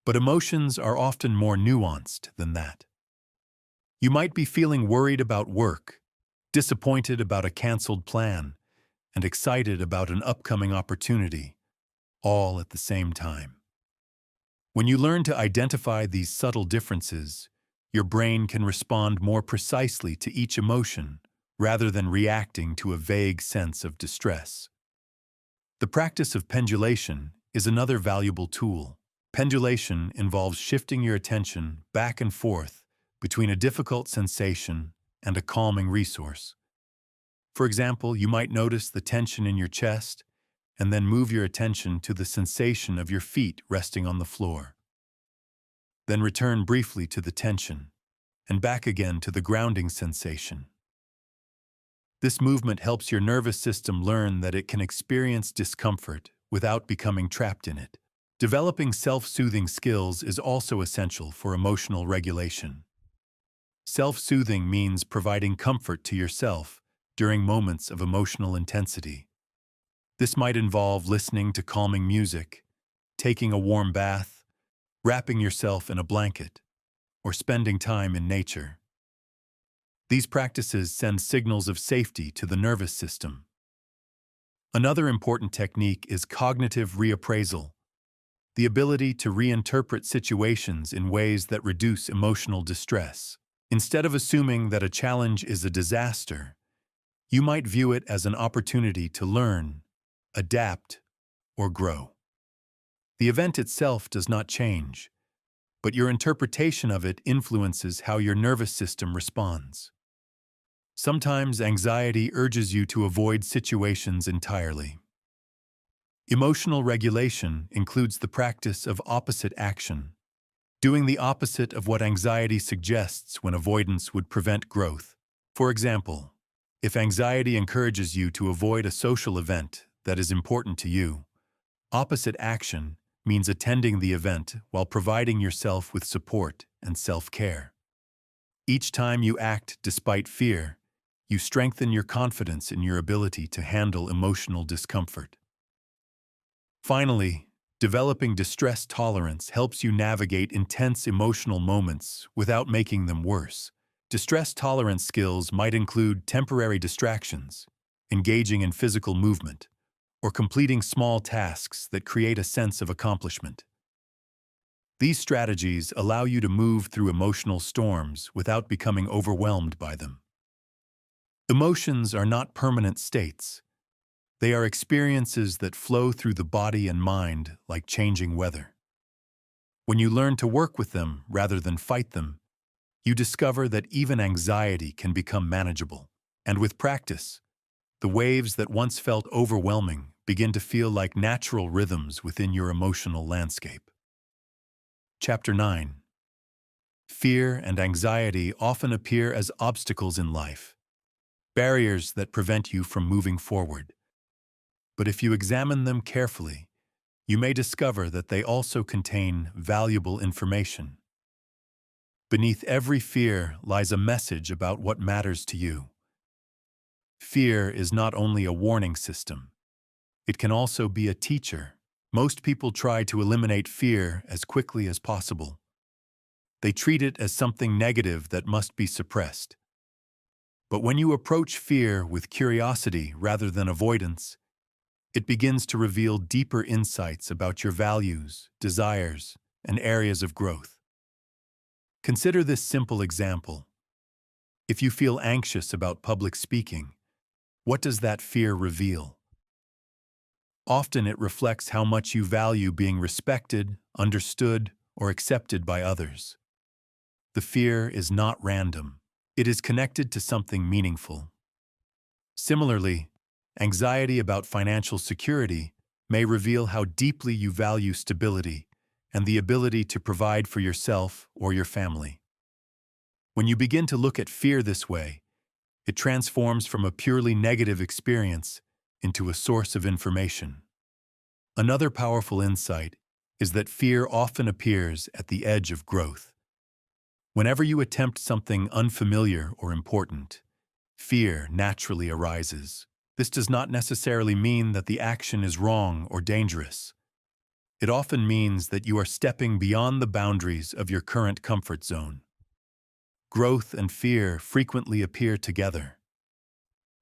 But emotions are often more nuanced than that. You might be feeling worried about work, disappointed about a canceled plan, and excited about an upcoming opportunity, all at the same time. When you learn to identify these subtle differences, your brain can respond more precisely to each emotion rather than reacting to a vague sense of distress. The practice of pendulation is another valuable tool. Pendulation involves shifting your attention back and forth between a difficult sensation and a calming resource. For example, you might notice the tension in your chest and then move your attention to the sensation of your feet resting on the floor. Then return briefly to the tension and back again to the grounding sensation. This movement helps your nervous system learn that it can experience discomfort without becoming trapped in it. Developing self-soothing skills is also essential for emotional regulation. Self-soothing means providing comfort to yourself during moments of emotional intensity. This might involve listening to calming music, taking a warm bath, wrapping yourself in a blanket, or spending time in nature. These practices send signals of safety to the nervous system. Another important technique is cognitive reappraisal, the ability to reinterpret situations in ways that reduce emotional distress. Instead of assuming that a challenge is a disaster, you might view it as an opportunity to learn, adapt, or grow. The event itself does not change, but your interpretation of it influences how your nervous system responds. Sometimes anxiety urges you to avoid situations entirely. Emotional regulation includes the practice of opposite action, doing the opposite of what anxiety suggests when avoidance would prevent growth. For example, if anxiety encourages you to avoid a social event that is important to you, opposite action means attending the event while providing yourself with support and self-care. Each time you act despite fear, you strengthen your confidence in your ability to handle emotional discomfort. Finally, developing distress tolerance helps you navigate intense emotional moments without making them worse. Distress tolerance skills might include temporary distractions, engaging in physical movement, or completing small tasks that create a sense of accomplishment. These strategies allow you to move through emotional storms without becoming overwhelmed by them. Emotions are not permanent states. They are experiences that flow through the body and mind like changing weather. When you learn to work with them rather than fight them, you discover that even anxiety can become manageable. And with practice, the waves that once felt overwhelming begin to feel like natural rhythms within your emotional landscape. Chapter 9. Fear and anxiety often appear as obstacles in life, barriers that prevent you from moving forward. But if you examine them carefully, you may discover that they also contain valuable information. Beneath every fear lies a message about what matters to you. Fear is not only a warning system. It can also be a teacher. Most people try to eliminate fear as quickly as possible. They treat it as something negative that must be suppressed. But when you approach fear with curiosity rather than avoidance, it begins to reveal deeper insights about your values, desires, and areas of growth. Consider this simple example. If you feel anxious about public speaking, what does that fear reveal? Often it reflects how much you value being respected, understood, or accepted by others. The fear is not random. It is connected to something meaningful. Similarly, anxiety about financial security may reveal how deeply you value stability and the ability to provide for yourself or your family. When you begin to look at fear this way, it transforms from a purely negative experience into a source of information. Another powerful insight is that fear often appears at the edge of growth. Whenever you attempt something unfamiliar or important, fear naturally arises. This does not necessarily mean that the action is wrong or dangerous. It often means that you are stepping beyond the boundaries of your current comfort zone. Growth and fear frequently appear together.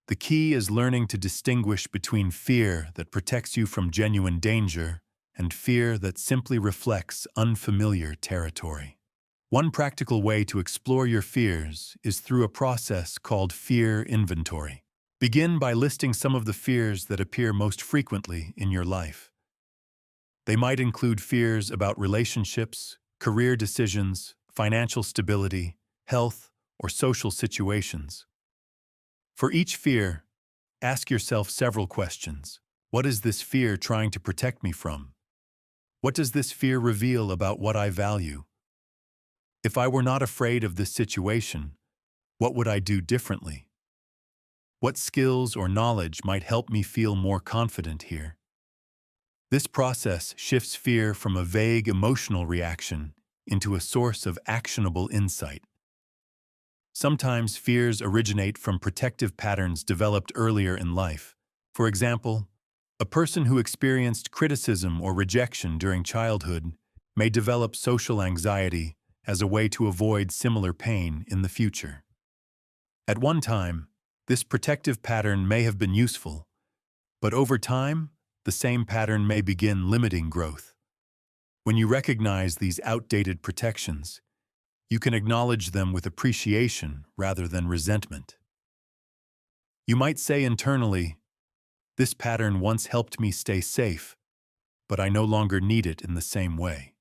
The key is learning to distinguish between fear that protects you from genuine danger and fear that simply reflects unfamiliar territory. One practical way to explore your fears is through a process called fear inventory. Begin by listing some of the fears that appear most frequently in your life. They might include fears about relationships, career decisions, financial stability, health, or social situations. For each fear, ask yourself several questions. What is this fear trying to protect me from? What does this fear reveal about what I value? If I were not afraid of this situation, what would I do differently? What skills or knowledge might help me feel more confident here? This process shifts fear from a vague emotional reaction into a source of actionable insight. Sometimes fears originate from protective patterns developed earlier in life. For example, a person who experienced criticism or rejection during childhood may develop social anxiety as a way to avoid similar pain in the future. At one time, this protective pattern may have been useful, but over time, the same pattern may begin limiting growth. When you recognize these outdated protections, you can acknowledge them with appreciation rather than resentment. You might say internally, "This pattern once helped me stay safe, but I no longer need it in the same way."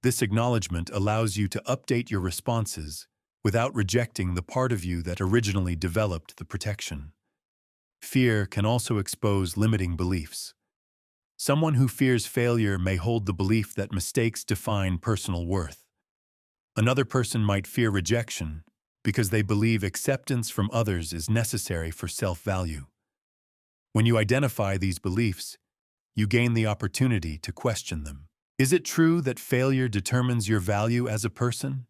This acknowledgement allows you to update your responses without rejecting the part of you that originally developed the protection. Fear can also expose limiting beliefs. Someone who fears failure may hold the belief that mistakes define personal worth. Another person might fear rejection because they believe acceptance from others is necessary for self-value. When you identify these beliefs, you gain the opportunity to question them. Is it true that failure determines your value as a person?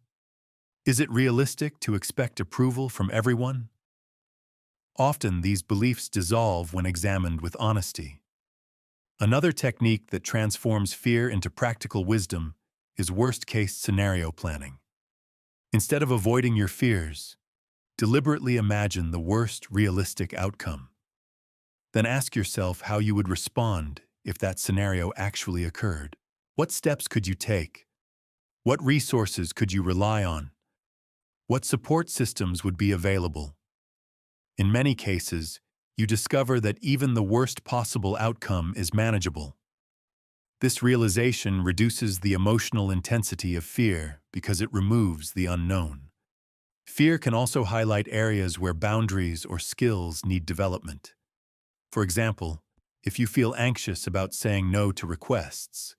Is it realistic to expect approval from everyone? Often these beliefs dissolve when examined with honesty. Another technique that transforms fear into practical wisdom is worst-case scenario planning. Instead of avoiding your fears, deliberately imagine the worst realistic outcome. Then ask yourself how you would respond if that scenario actually occurred. What steps could you take? What resources could you rely on? What support systems would be available? In many cases, you discover that even the worst possible outcome is manageable. This realization reduces the emotional intensity of fear because it removes the unknown. Fear can also highlight areas where boundaries or skills need development. For example, if you feel anxious about saying no to requests,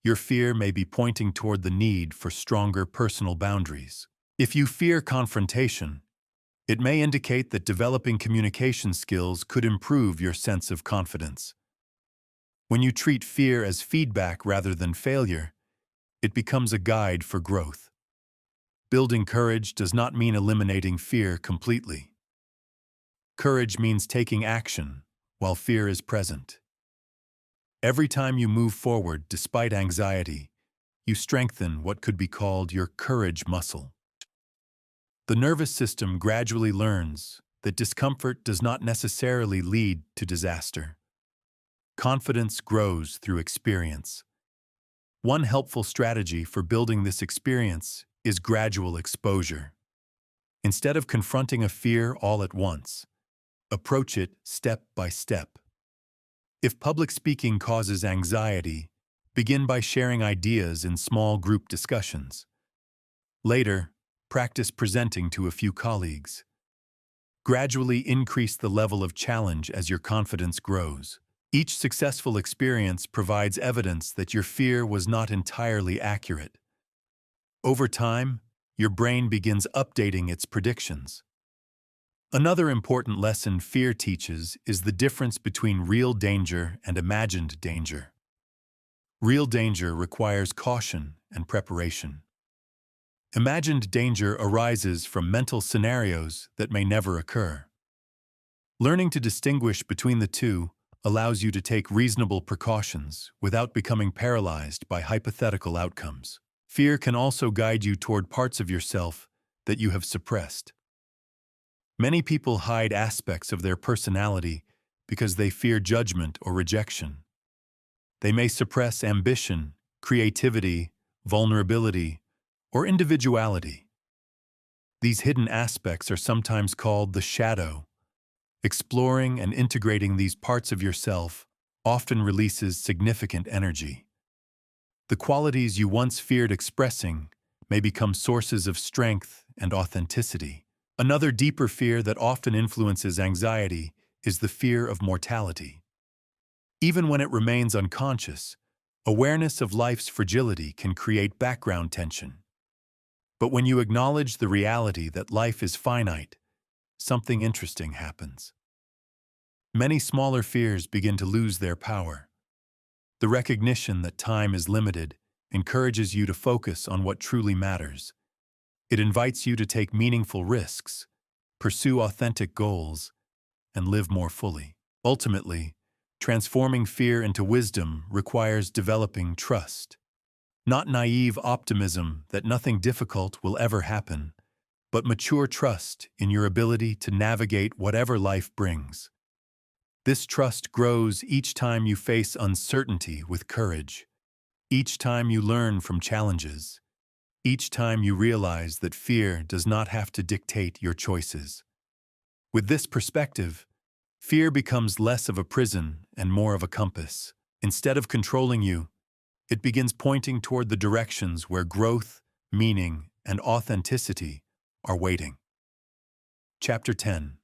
your fear may be pointing toward the need for stronger personal boundaries. If you fear confrontation, it may indicate that developing communication skills could improve your sense of confidence. When you treat fear as feedback rather than failure, it becomes a guide for growth. Building courage does not mean eliminating fear completely. Courage means taking action while fear is present. Every time you move forward despite anxiety, you strengthen what could be called your courage muscle. The nervous system gradually learns that discomfort does not necessarily lead to disaster. Confidence grows through experience. One helpful strategy for building this experience is gradual exposure. Instead of confronting a fear all at once, approach it step by step. If public speaking causes anxiety, begin by sharing ideas in small group discussions. Later, practice presenting to a few colleagues. Gradually increase the level of challenge as your confidence grows. Each successful experience provides evidence that your fear was not entirely accurate. Over time, your brain begins updating its predictions. Another important lesson fear teaches is the difference between real danger and imagined danger. Real danger requires caution and preparation. Imagined danger arises from mental scenarios that may never occur. Learning to distinguish between the two allows you to take reasonable precautions without becoming paralyzed by hypothetical outcomes. Fear can also guide you toward parts of yourself that you have suppressed. Many people hide aspects of their personality because they fear judgment or rejection. They may suppress ambition, creativity, vulnerability, or individuality. These hidden aspects are sometimes called the shadow. Exploring and integrating these parts of yourself often releases significant energy. The qualities you once feared expressing may become sources of strength and authenticity. Another deeper fear that often influences anxiety is the fear of mortality. Even when it remains unconscious, awareness of life's fragility can create background tension. But when you acknowledge the reality that life is finite, something interesting happens. Many smaller fears begin to lose their power. The recognition that time is limited encourages you to focus on what truly matters. It invites you to take meaningful risks, pursue authentic goals, and live more fully. Ultimately, transforming fear into wisdom requires developing trust. Not naive optimism that nothing difficult will ever happen, but mature trust in your ability to navigate whatever life brings. This trust grows each time you face uncertainty with courage, each time you learn from challenges, each time you realize that fear does not have to dictate your choices. With this perspective, fear becomes less of a prison and more of a compass. Instead of controlling you, it begins pointing toward the directions where growth, meaning, and authenticity are waiting. Chapter 10.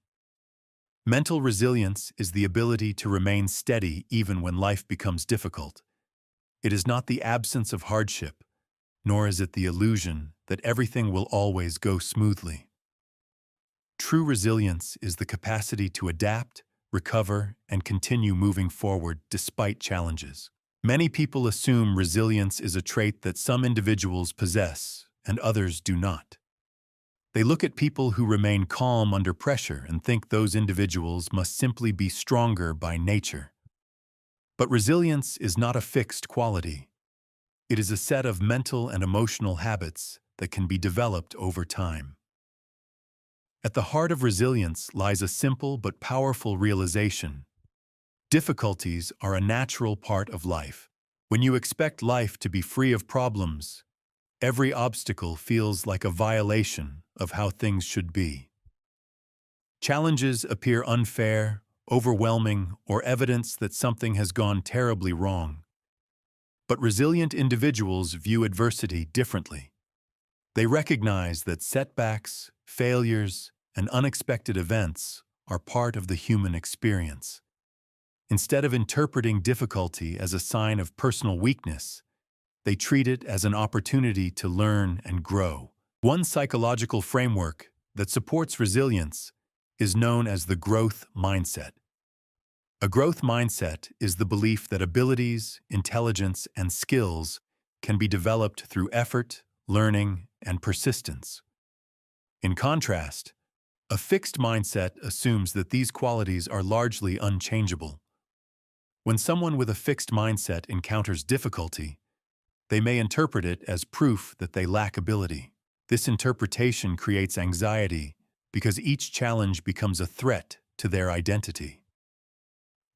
Mental resilience is the ability to remain steady even when life becomes difficult. It is not the absence of hardship, nor is it the illusion that everything will always go smoothly. True resilience is the capacity to adapt, recover, and continue moving forward despite challenges. Many people assume resilience is a trait that some individuals possess and others do not. They look at people who remain calm under pressure and think those individuals must simply be stronger by nature. But resilience is not a fixed quality. It is a set of mental and emotional habits that can be developed over time. At the heart of resilience lies a simple but powerful realization. Difficulties are a natural part of life. When you expect life to be free of problems, every obstacle feels like a violation of how things should be. Challenges appear unfair, overwhelming, or evidence that something has gone terribly wrong. But resilient individuals view adversity differently. They recognize that setbacks, failures, and unexpected events are part of the human experience. Instead of interpreting difficulty as a sign of personal weakness, they treat it as an opportunity to learn and grow. One psychological framework that supports resilience is known as the growth mindset. A growth mindset is the belief that abilities, intelligence, and skills can be developed through effort, learning, and persistence. In contrast, a fixed mindset assumes that these qualities are largely unchangeable. When someone with a fixed mindset encounters difficulty, they may interpret it as proof that they lack ability. This interpretation creates anxiety because each challenge becomes a threat to their identity.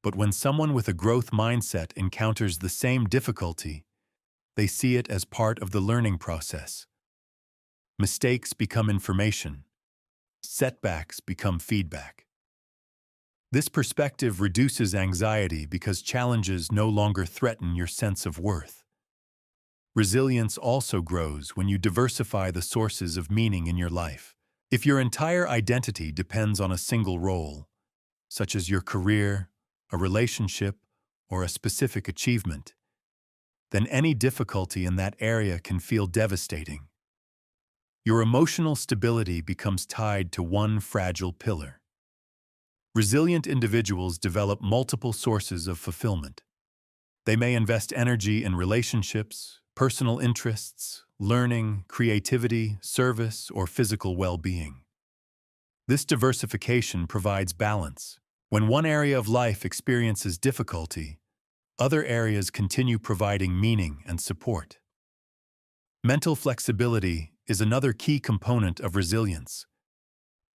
But when someone with a growth mindset encounters the same difficulty, they see it as part of the learning process. Mistakes become information. Setbacks become feedback. This perspective reduces anxiety because challenges no longer threaten your sense of worth. Resilience also grows when you diversify the sources of meaning in your life. If your entire identity depends on a single role, such as your career, a relationship, or a specific achievement, then any difficulty in that area can feel devastating. Your emotional stability becomes tied to one fragile pillar. Resilient individuals develop multiple sources of fulfillment. They may invest energy in relationships, personal interests, learning, creativity, service, or physical well-being. This diversification provides balance. When one area of life experiences difficulty, other areas continue providing meaning and support. Mental flexibility is another key component of resilience.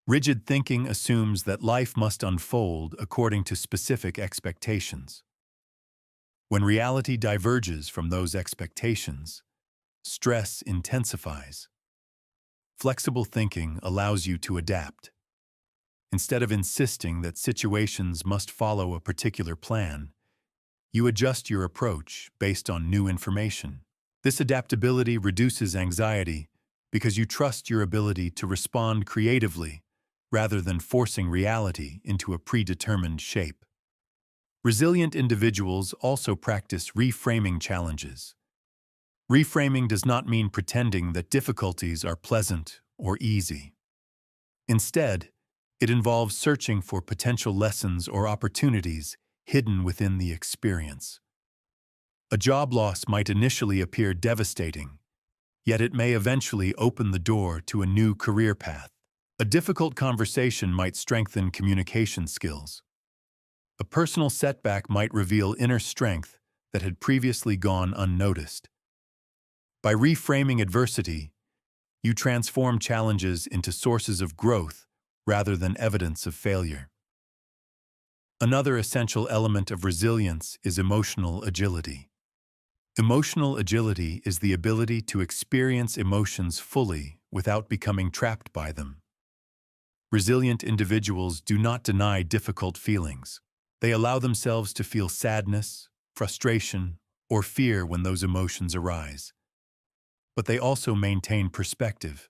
Rigid thinking assumes that life must unfold according to specific expectations. When reality diverges from those expectations, stress intensifies. Flexible thinking allows you to adapt. Instead of insisting that situations must follow a particular plan, you adjust your approach based on new information. This adaptability reduces anxiety because you trust your ability to respond creatively rather than forcing reality into a predetermined shape. Resilient individuals also practice reframing challenges. Reframing does not mean pretending that difficulties are pleasant or easy. Instead, it involves searching for potential lessons or opportunities hidden within the experience. A job loss might initially appear devastating, yet it may eventually open the door to a new career path. A difficult conversation might strengthen communication skills. A personal setback might reveal inner strength that had previously gone unnoticed. By reframing adversity, you transform challenges into sources of growth rather than evidence of failure. Another essential element of resilience is emotional agility. Emotional agility is the ability to experience emotions fully without becoming trapped by them. Resilient individuals do not deny difficult feelings. They allow themselves to feel sadness, frustration, or fear when those emotions arise. But they also maintain perspective.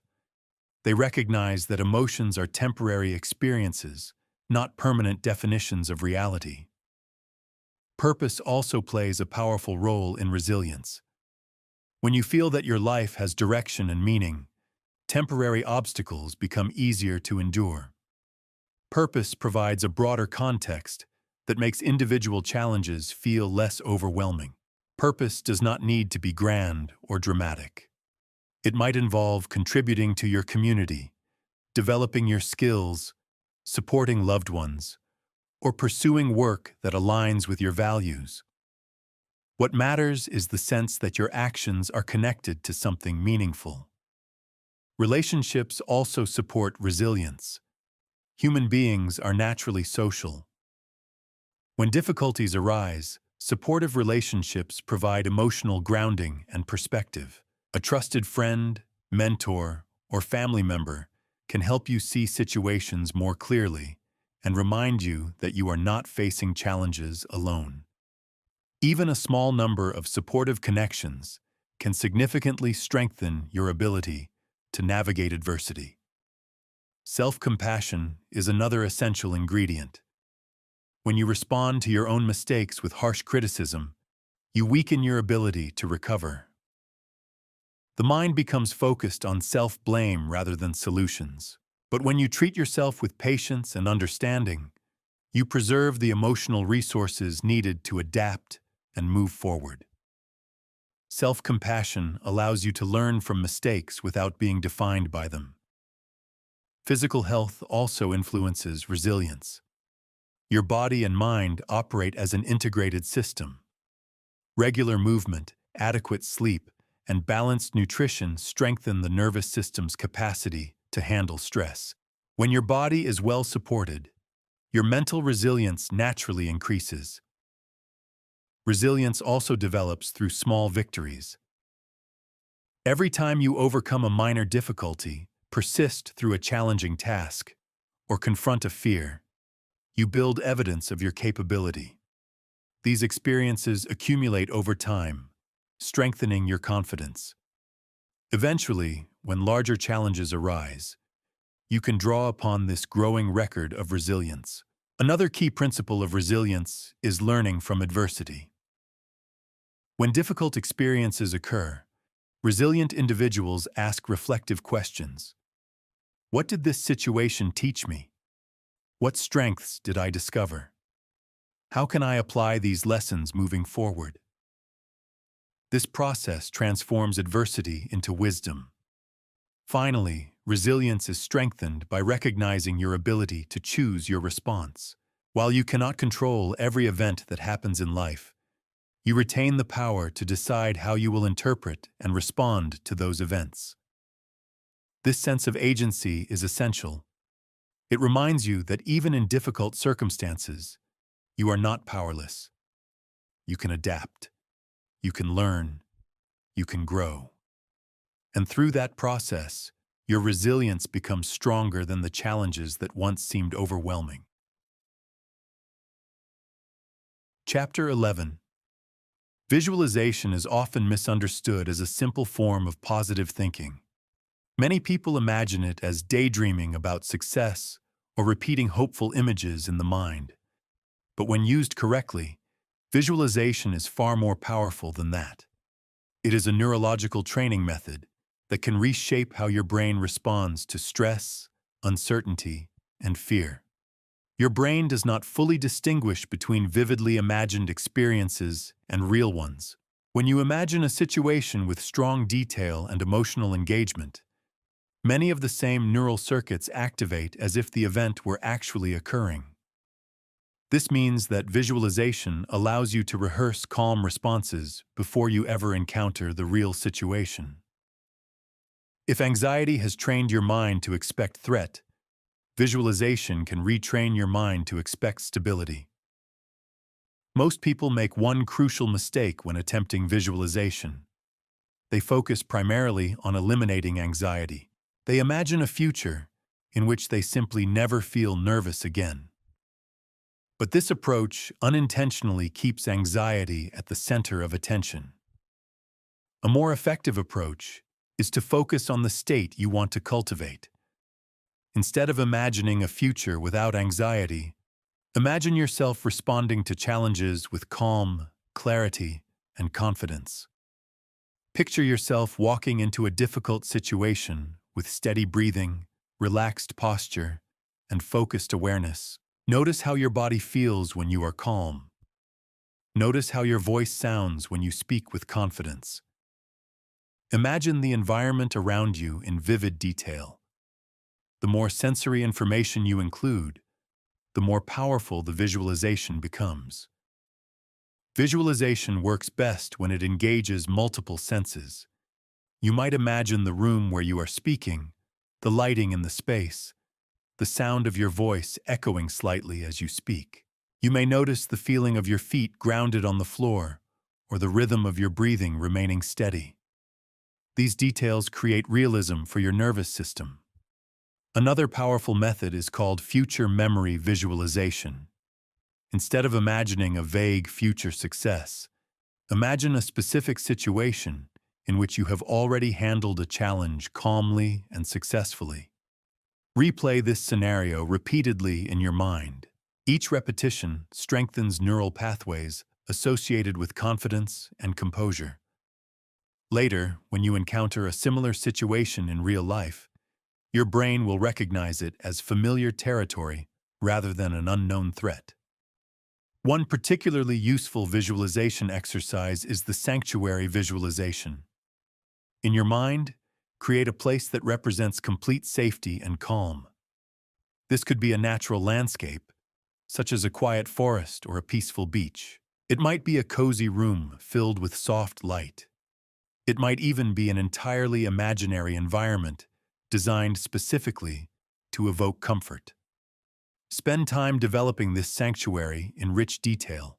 They recognize that emotions are temporary experiences, not permanent definitions of reality. Purpose also plays a powerful role in resilience. When you feel that your life has direction and meaning, temporary obstacles become easier to endure. Purpose provides a broader context that makes individual challenges feel less overwhelming. Purpose does not need to be grand or dramatic. It might involve contributing to your community, developing your skills, supporting loved ones, or pursuing work that aligns with your values. What matters is the sense that your actions are connected to something meaningful. Relationships also support resilience. Human beings are naturally social. When difficulties arise, supportive relationships provide emotional grounding and perspective. A trusted friend, mentor, or family member can help you see situations more clearly and remind you that you are not facing challenges alone. Even a small number of supportive connections can significantly strengthen your ability to navigate adversity. Self-compassion is another essential ingredient. When you respond to your own mistakes with harsh criticism, you weaken your ability to recover. The mind becomes focused on self-blame rather than solutions. But when you treat yourself with patience and understanding, you preserve the emotional resources needed to adapt and move forward. Self-compassion allows you to learn from mistakes without being defined by them. Physical health also influences resilience. Your body and mind operate as an integrated system. Regular movement, adequate sleep, and balanced nutrition strengthen the nervous system's capacity to handle stress. When your body is well supported, your mental resilience naturally increases. Resilience also develops through small victories. Every time you overcome a minor difficulty, persist through a challenging task, or confront a fear, you build evidence of your capability. These experiences accumulate over time, strengthening your confidence. Eventually, when larger challenges arise, you can draw upon this growing record of resilience. Another key principle of resilience is learning from adversity. When difficult experiences occur, resilient individuals ask reflective questions. What did this situation teach me? What strengths did I discover? How can I apply these lessons moving forward? This process transforms adversity into wisdom. Finally, resilience is strengthened by recognizing your ability to choose your response. While you cannot control every event that happens in life, you retain the power to decide how you will interpret and respond to those events. This sense of agency is essential. It reminds you that even in difficult circumstances, you are not powerless. You can adapt. You can learn. You can grow. And through that process, your resilience becomes stronger than the challenges that once seemed overwhelming. Chapter 11. Visualization is often misunderstood as a simple form of positive thinking. Many people imagine it as daydreaming about success or repeating hopeful images in the mind. But when used correctly, visualization is far more powerful than that. It is a neurological training method that can reshape how your brain responds to stress, uncertainty, and fear. Your brain does not fully distinguish between vividly imagined experiences and real ones. When you imagine a situation with strong detail and emotional engagement, many of the same neural circuits activate as if the event were actually occurring. This means that visualization allows you to rehearse calm responses before you ever encounter the real situation. If anxiety has trained your mind to expect threat, visualization can retrain your mind to expect stability. Most people make one crucial mistake when attempting visualization. They focus primarily on eliminating anxiety. They imagine a future in which they simply never feel nervous again. But this approach unintentionally keeps anxiety at the center of attention. A more effective approach is to focus on the state you want to cultivate. Instead of imagining a future without anxiety, imagine yourself responding to challenges with calm, clarity, and confidence. Picture yourself walking into a difficult situation with steady breathing, relaxed posture, and focused awareness. Notice how your body feels when you are calm. Notice how your voice sounds when you speak with confidence. Imagine the environment around you in vivid detail. The more sensory information you include, the more powerful the visualization becomes. Visualization works best when it engages multiple senses. You might imagine the room where you are speaking, the lighting in the space, the sound of your voice echoing slightly as you speak. You may notice the feeling of your feet grounded on the floor, or the rhythm of your breathing remaining steady. These details create realism for your nervous system. Another powerful method is called future memory visualization. Instead of imagining a vague future success, imagine a specific situation in which you have already handled a challenge calmly and successfully. Replay this scenario repeatedly in your mind. Each repetition strengthens neural pathways associated with confidence and composure. Later, when you encounter a similar situation in real life, your brain will recognize it as familiar territory rather than an unknown threat. One particularly useful visualization exercise is the sanctuary visualization. In your mind, create a place that represents complete safety and calm. This could be a natural landscape, such as a quiet forest or a peaceful beach. It might be a cozy room filled with soft light. It might even be an entirely imaginary environment designed specifically to evoke comfort. Spend time developing this sanctuary in rich detail.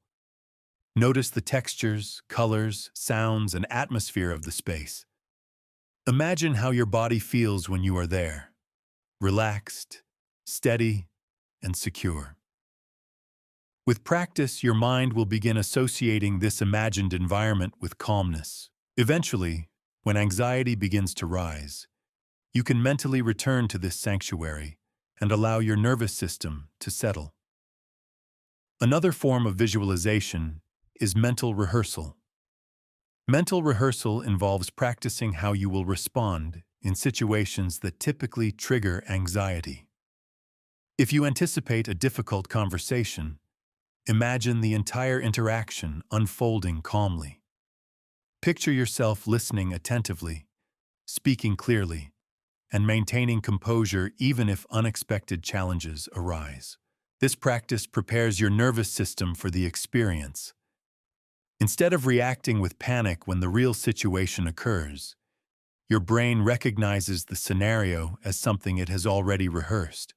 Notice the textures, colors, sounds, and atmosphere of the space. Imagine how your body feels when you are there, relaxed, steady, and secure. With practice, your mind will begin associating this imagined environment with calmness. Eventually, when anxiety begins to rise, you can mentally return to this sanctuary and allow your nervous system to settle. Another form of visualization is mental rehearsal. Mental rehearsal involves practicing how you will respond in situations that typically trigger anxiety. If you anticipate a difficult conversation, imagine the entire interaction unfolding calmly. Picture yourself listening attentively, speaking clearly, and maintaining composure even if unexpected challenges arise. This practice prepares your nervous system for the experience. Instead of reacting with panic when the real situation occurs, your brain recognizes the scenario as something it has already rehearsed.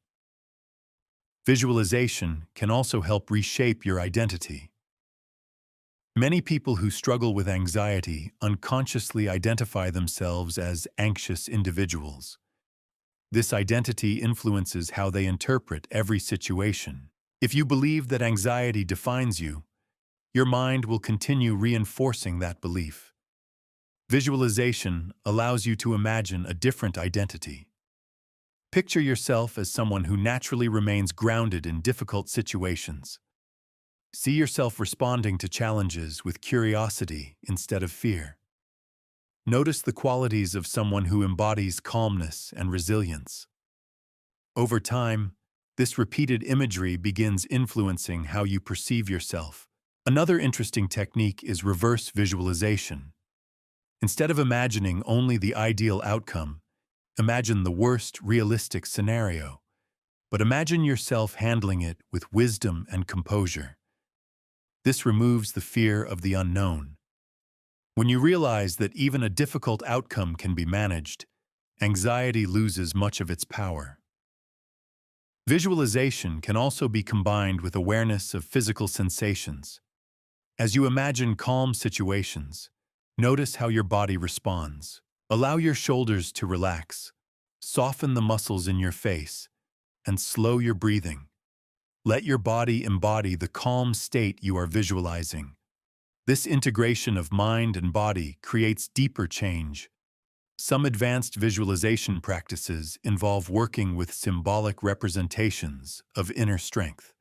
Visualization can also help reshape your identity. Many people who struggle with anxiety unconsciously identify themselves as anxious individuals. This identity influences how they interpret every situation. If you believe that anxiety defines you, your mind will continue reinforcing that belief. Visualization allows you to imagine a different identity. Picture yourself as someone who naturally remains grounded in difficult situations. See yourself responding to challenges with curiosity instead of fear. Notice the qualities of someone who embodies calmness and resilience. Over time, this repeated imagery begins influencing how you perceive yourself. Another interesting technique is reverse visualization. Instead of imagining only the ideal outcome, imagine the worst realistic scenario, but imagine yourself handling it with wisdom and composure. This removes the fear of the unknown. When you realize that even a difficult outcome can be managed, anxiety loses much of its power. Visualization can also be combined with awareness of physical sensations. As you imagine calm situations, notice how your body responds. Allow your shoulders to relax, soften the muscles in your face, and slow your breathing. Let your body embody the calm state you are visualizing. This integration of mind and body creates deeper change. Some advanced visualization practices involve working with symbolic representations of inner strength.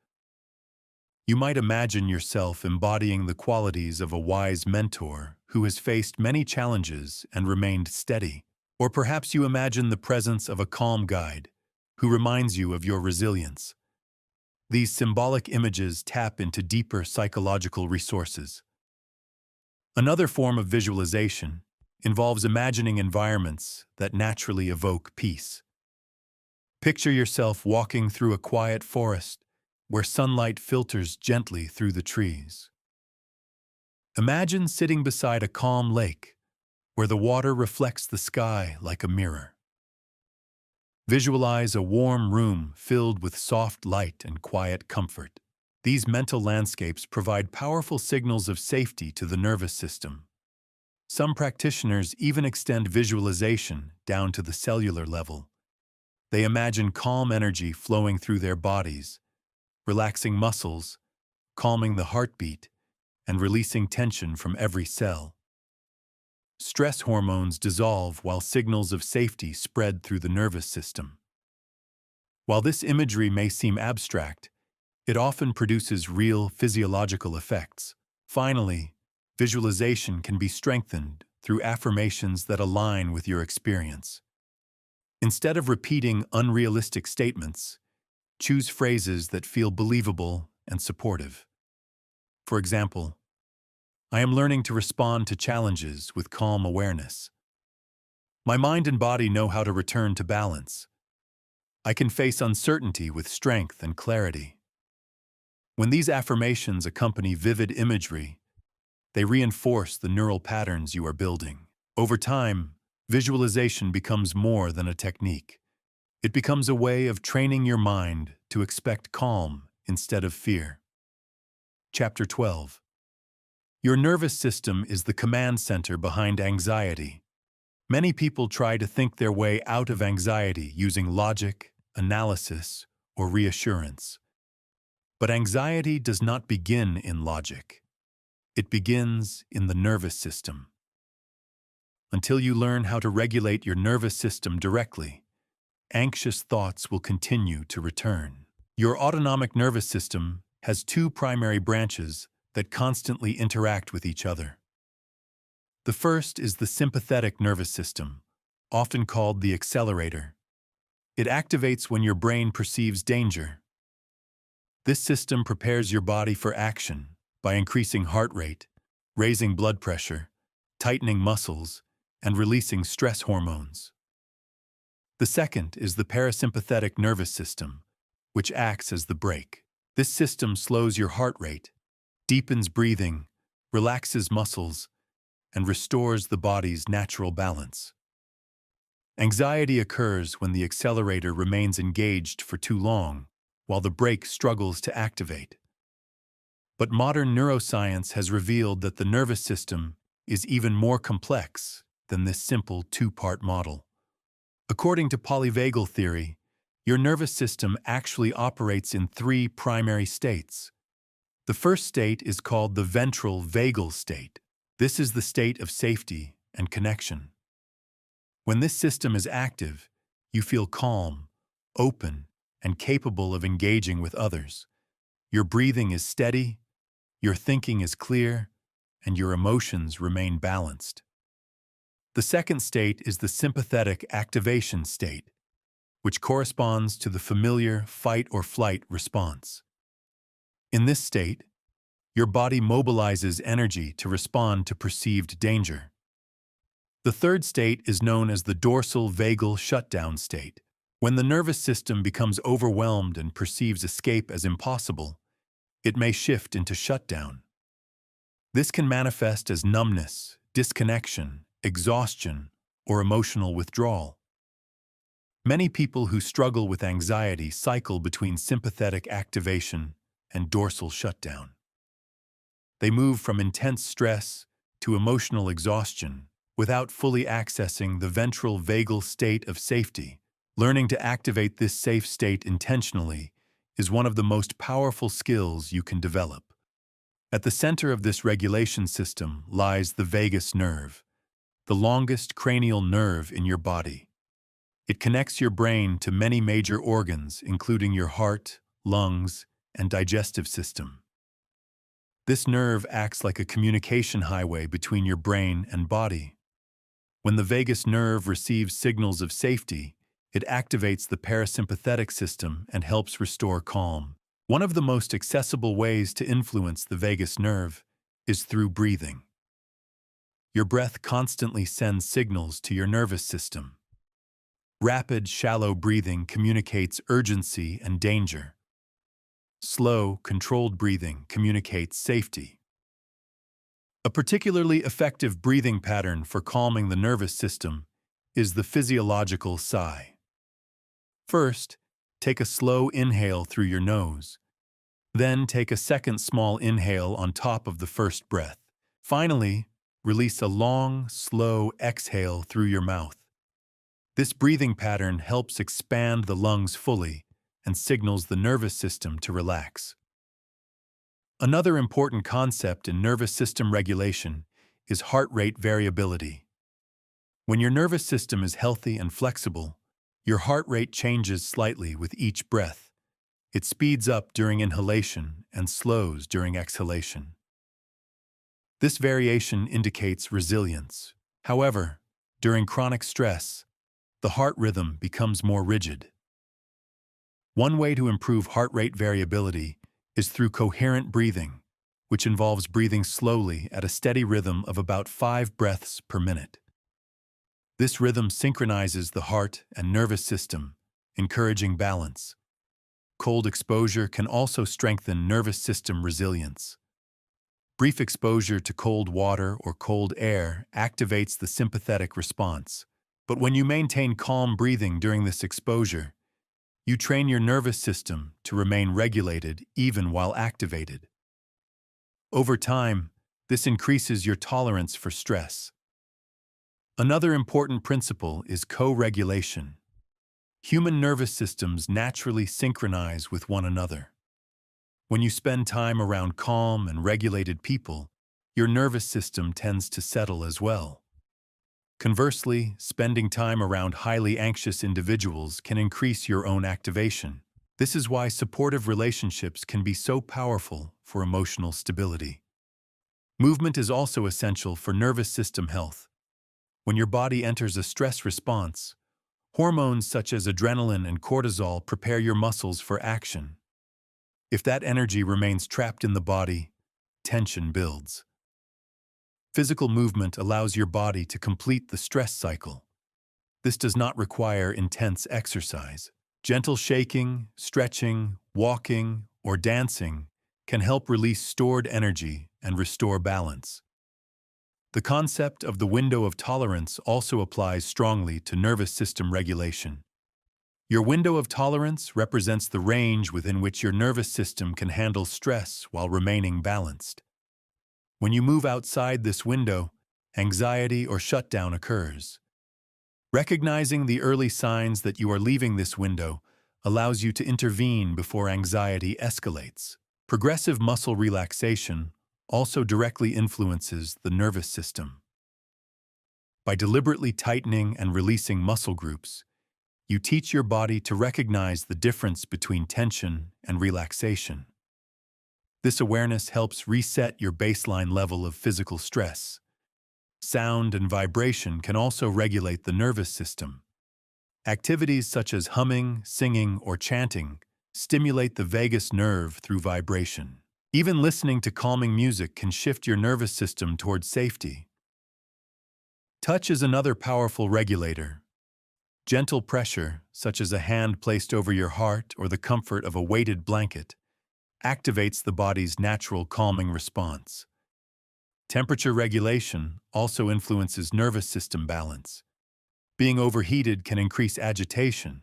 You might imagine yourself embodying the qualities of a wise mentor who has faced many challenges and remained steady. Or perhaps you imagine the presence of a calm guide who reminds you of your resilience. These symbolic images tap into deeper psychological resources. Another form of visualization involves imagining environments that naturally evoke peace. Picture yourself walking through a quiet forest where sunlight filters gently through the trees. Imagine sitting beside a calm lake where the water reflects the sky like a mirror. Visualize a warm room filled with soft light and quiet comfort. These mental landscapes provide powerful signals of safety to the nervous system. Some practitioners even extend visualization down to the cellular level. They imagine calm energy flowing through their bodies, relaxing muscles, calming the heartbeat, and releasing tension from every cell. Stress hormones dissolve while signals of safety spread through the nervous system. While this imagery may seem abstract, it often produces real physiological effects. Finally, visualization can be strengthened through affirmations that align with your experience. Instead of repeating unrealistic statements, choose phrases that feel believable and supportive. For example, I am learning to respond to challenges with calm awareness. My mind and body know how to return to balance. I can face uncertainty with strength and clarity. When these affirmations accompany vivid imagery, they reinforce the neural patterns you are building. Over time, visualization becomes more than a technique. It becomes a way of training your mind to expect calm instead of fear. Chapter 12. Your nervous system is the command center behind anxiety. Many people try to think their way out of anxiety using logic, analysis, or reassurance. But anxiety does not begin in logic. It begins in the nervous system. Until you learn how to regulate your nervous system directly, anxious thoughts will continue to return. Your autonomic nervous system has two primary branches that constantly interact with each other. The first is the sympathetic nervous system, often called the accelerator. It activates when your brain perceives danger. This system prepares your body for action by increasing heart rate, raising blood pressure, tightening muscles, and releasing stress hormones. The second is the parasympathetic nervous system, which acts as the brake. This system slows your heart rate, deepens breathing, relaxes muscles, and restores the body's natural balance. Anxiety occurs when the accelerator remains engaged for too long, while the brake struggles to activate. But modern neuroscience has revealed that the nervous system is even more complex than this simple two-part model. According to polyvagal theory, your nervous system actually operates in three primary states. The first state is called the ventral vagal state. This is the state of safety and connection. When this system is active, you feel calm, open, and capable of engaging with others. Your breathing is steady, your thinking is clear, and your emotions remain balanced. The second state is the sympathetic activation state, which corresponds to the familiar fight or flight response. In this state, your body mobilizes energy to respond to perceived danger. The third state is known as the dorsal vagal shutdown state. When the nervous system becomes overwhelmed and perceives escape as impossible, it may shift into shutdown. This can manifest as numbness, disconnection, exhaustion, or emotional withdrawal. Many people who struggle with anxiety cycle between sympathetic activation and dorsal shutdown. They move from intense stress to emotional exhaustion without fully accessing the ventral vagal state of safety. Learning to activate this safe state intentionally is one of the most powerful skills you can develop. At the center of this regulation system lies the vagus nerve, the longest cranial nerve in your body. It connects your brain to many major organs, including your heart, lungs, and digestive system. This nerve acts like a communication highway between your brain and body. When the vagus nerve receives signals of safety, it activates the parasympathetic system and helps restore calm. One of the most accessible ways to influence the vagus nerve is through breathing. Your breath constantly sends signals to your nervous system. Rapid, shallow breathing communicates urgency and danger. Slow, controlled breathing communicates safety. A particularly effective breathing pattern for calming the nervous system is the physiological sigh. First, take a slow inhale through your nose. Then take a second small inhale on top of the first breath. Finally, release a long, slow exhale through your mouth. This breathing pattern helps expand the lungs fully and signals the nervous system to relax. Another important concept in nervous system regulation is heart rate variability. When your nervous system is healthy and flexible, your heart rate changes slightly with each breath. It speeds up during inhalation and slows during exhalation. This variation indicates resilience. However, during chronic stress, the heart rhythm becomes more rigid. One way to improve heart rate variability is through coherent breathing, which involves breathing slowly at a steady rhythm of about 5 breaths per minute. This rhythm synchronizes the heart and nervous system, encouraging balance. Cold exposure can also strengthen nervous system resilience. Brief exposure to cold water or cold air activates the sympathetic response. But when you maintain calm breathing during this exposure, you train your nervous system to remain regulated even while activated. Over time, this increases your tolerance for stress. Another important principle is co-regulation. Human nervous systems naturally synchronize with one another. When you spend time around calm and regulated people, your nervous system tends to settle as well. Conversely, spending time around highly anxious individuals can increase your own activation. This is why supportive relationships can be so powerful for emotional stability. Movement is also essential for nervous system health. When your body enters a stress response, hormones such as adrenaline and cortisol prepare your muscles for action. If that energy remains trapped in the body, tension builds. Physical movement allows your body to complete the stress cycle. This does not require intense exercise. Gentle shaking, stretching, walking, or dancing can help release stored energy and restore balance. The concept of the window of tolerance also applies strongly to nervous system regulation. Your window of tolerance represents the range within which your nervous system can handle stress while remaining balanced. When you move outside this window, anxiety or shutdown occurs. Recognizing the early signs that you are leaving this window allows you to intervene before anxiety escalates. Progressive muscle relaxation also directly influences the nervous system. By deliberately tightening and releasing muscle groups, you teach your body to recognize the difference between tension and relaxation. This awareness helps reset your baseline level of physical stress. Sound and vibration can also regulate the nervous system. Activities such as humming, singing, or chanting stimulate the vagus nerve through vibration. Even listening to calming music can shift your nervous system towards safety. Touch is another powerful regulator. Gentle pressure, such as a hand placed over your heart or the comfort of a weighted blanket, activates the body's natural calming response. Temperature regulation also influences nervous system balance. Being overheated can increase agitation,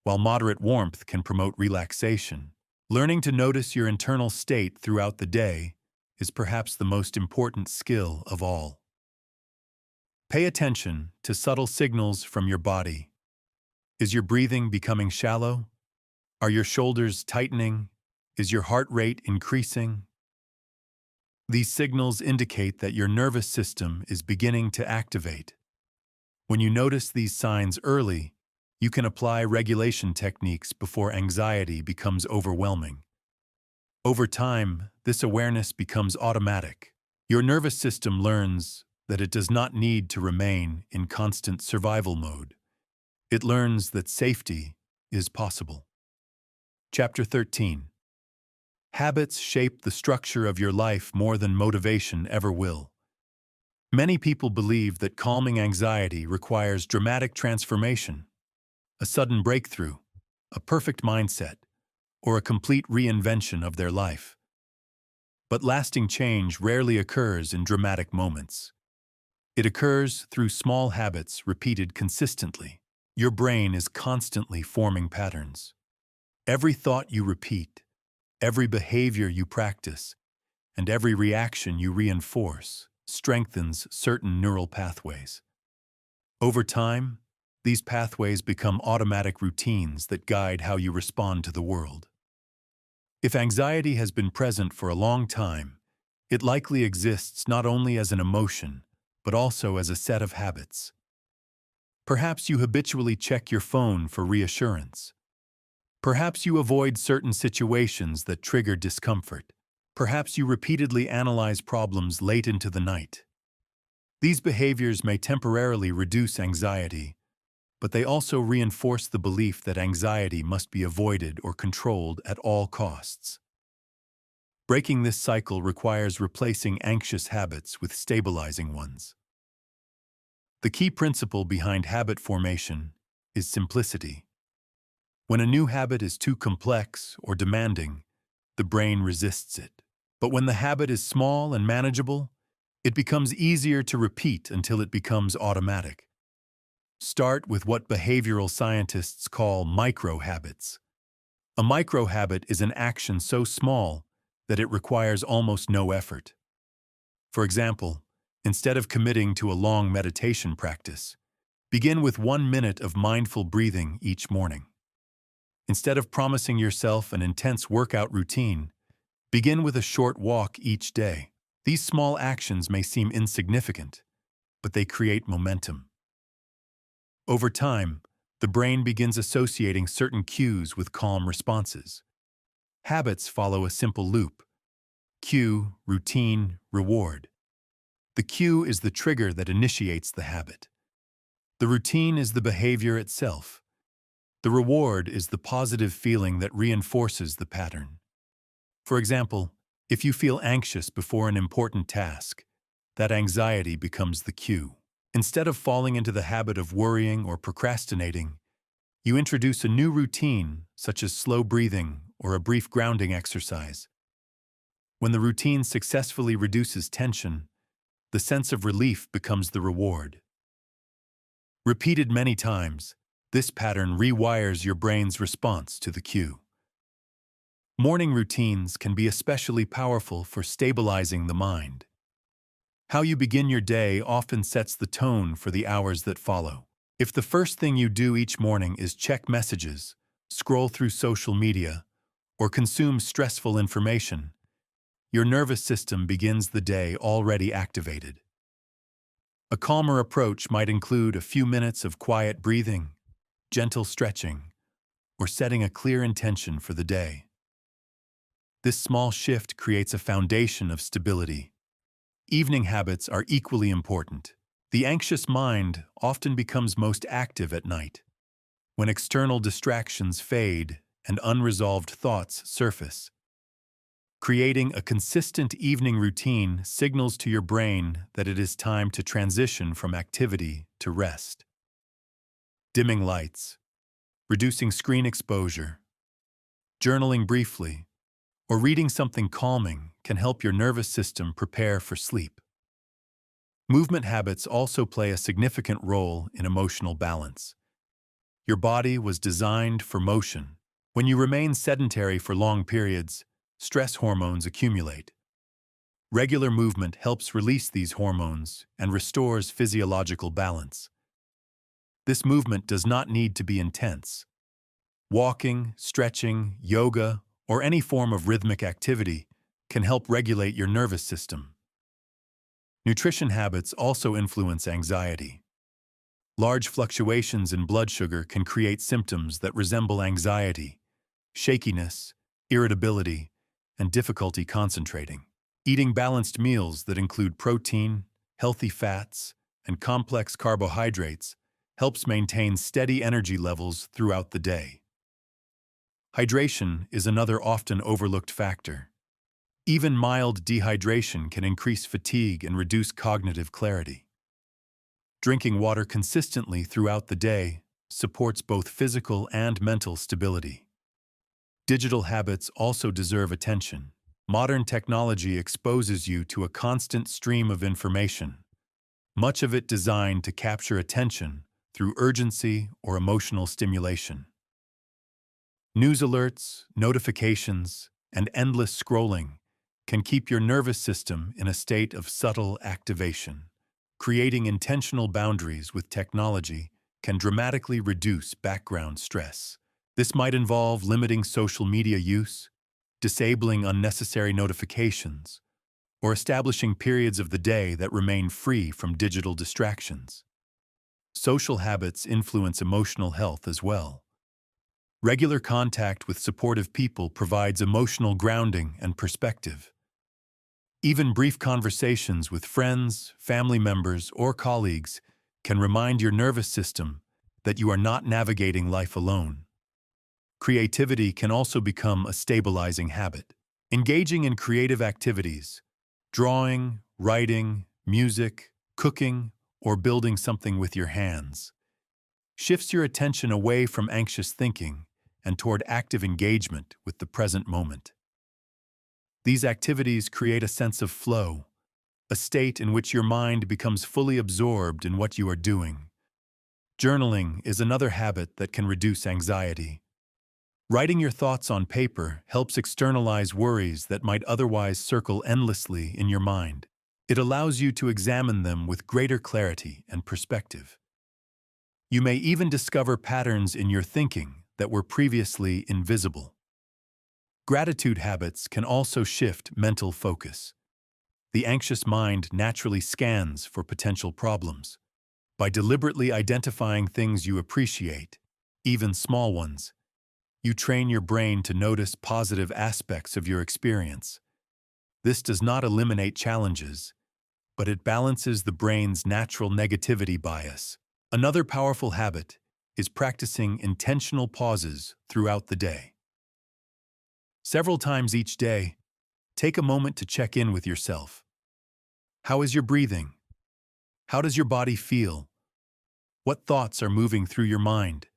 while moderate warmth can promote relaxation. Learning to notice your internal state throughout the day is perhaps the most important skill of all. Pay attention to subtle signals from your body. Is your breathing becoming shallow? Are your shoulders tightening? Is your heart rate increasing? These signals indicate that your nervous system is beginning to activate. When you notice these signs early, you can apply regulation techniques before anxiety becomes overwhelming. Over time, this awareness becomes automatic. Your nervous system learns that it does not need to remain in constant survival mode. It learns that safety is possible. Chapter 13. Habits shape the structure of your life more than motivation ever will. Many people believe that calming anxiety requires dramatic transformation, a sudden breakthrough, a perfect mindset, or a complete reinvention of their life. But lasting change rarely occurs in dramatic moments. It occurs through small habits repeated consistently. Your brain is constantly forming patterns. Every thought you repeat, every behavior you practice, and every reaction you reinforce strengthens certain neural pathways. Over time, these pathways become automatic routines that guide how you respond to the world. If anxiety has been present for a long time, it likely exists not only as an emotion, but also as a set of habits. Perhaps you habitually check your phone for reassurance. Perhaps you avoid certain situations that trigger discomfort. Perhaps you repeatedly analyze problems late into the night. These behaviors may temporarily reduce anxiety, but they also reinforce the belief that anxiety must be avoided or controlled at all costs. Breaking this cycle requires replacing anxious habits with stabilizing ones. The key principle behind habit formation is simplicity. When a new habit is too complex or demanding, the brain resists it. But when the habit is small and manageable, it becomes easier to repeat until it becomes automatic. Start with what behavioral scientists call micro-habits. A micro-habit is an action so small that it requires almost no effort. For example, instead of committing to a long meditation practice, begin with 1 minute of mindful breathing each morning. Instead of promising yourself an intense workout routine, begin with a short walk each day. These small actions may seem insignificant, but they create momentum. Over time, the brain begins associating certain cues with calm responses. Habits follow a simple loop: cue, routine, reward. The cue is the trigger that initiates the habit. The routine is the behavior itself. The reward is the positive feeling that reinforces the pattern. For example, if you feel anxious before an important task, that anxiety becomes the cue. Instead of falling into the habit of worrying or procrastinating, you introduce a new routine, such as slow breathing or a brief grounding exercise. When the routine successfully reduces tension, the sense of relief becomes the reward. Repeated many times, this pattern rewires your brain's response to the cue. Morning routines can be especially powerful for stabilizing the mind. How you begin your day often sets the tone for the hours that follow. If the first thing you do each morning is check messages, scroll through social media, or consume stressful information, your nervous system begins the day already activated. A calmer approach might include a few minutes of quiet breathing, gentle stretching, or setting a clear intention for the day. This small shift creates a foundation of stability. Evening habits are equally important. The anxious mind often becomes most active at night, when external distractions fade and unresolved thoughts surface. Creating a consistent evening routine signals to your brain that it is time to transition from activity to rest. Dimming lights, reducing screen exposure, journaling briefly, or reading something calming can help your nervous system prepare for sleep. Movement habits also play a significant role in emotional balance. Your body was designed for motion. When you remain sedentary for long periods, stress hormones accumulate. Regular movement helps release these hormones and restores physiological balance. This movement does not need to be intense. Walking, stretching, yoga, or any form of rhythmic activity can help regulate your nervous system. Nutrition habits also influence anxiety. Large fluctuations in blood sugar can create symptoms that resemble anxiety, shakiness, irritability, and difficulty concentrating. Eating balanced meals that include protein, healthy fats, and complex carbohydrates helps maintain steady energy levels throughout the day. Hydration is another often overlooked factor. Even mild dehydration can increase fatigue and reduce cognitive clarity. Drinking water consistently throughout the day supports both physical and mental stability. Digital habits also deserve attention. Modern technology exposes you to a constant stream of information, much of it designed to capture attention through urgency or emotional stimulation. News alerts, notifications, and endless scrolling can keep your nervous system in a state of subtle activation. Creating intentional boundaries with technology can dramatically reduce background stress. This might involve limiting social media use, disabling unnecessary notifications, or establishing periods of the day that remain free from digital distractions. Social habits influence emotional health as well. Regular contact with supportive people provides emotional grounding and perspective. Even brief conversations with friends, family members, or colleagues can remind your nervous system that you are not navigating life alone. Creativity can also become a stabilizing habit. Engaging in creative activities, drawing, writing, music, cooking, or building something with your hands, shifts your attention away from anxious thinking and toward active engagement with the present moment. These activities create a sense of flow, a state in which your mind becomes fully absorbed in what you are doing. Journaling is another habit that can reduce anxiety. Writing your thoughts on paper helps externalize worries that might otherwise circle endlessly in your mind. It allows you to examine them with greater clarity and perspective. You may even discover patterns in your thinking that were previously invisible. Gratitude habits can also shift mental focus. The anxious mind naturally scans for potential problems. By deliberately identifying things you appreciate, even small ones, you train your brain to notice positive aspects of your experience. This does not eliminate challenges, but it balances the brain's natural negativity bias. Another powerful habit is practicing intentional pauses throughout the day. Several times each day, take a moment to check in with yourself. How is your breathing? How does your body feel? What thoughts are moving through your mind?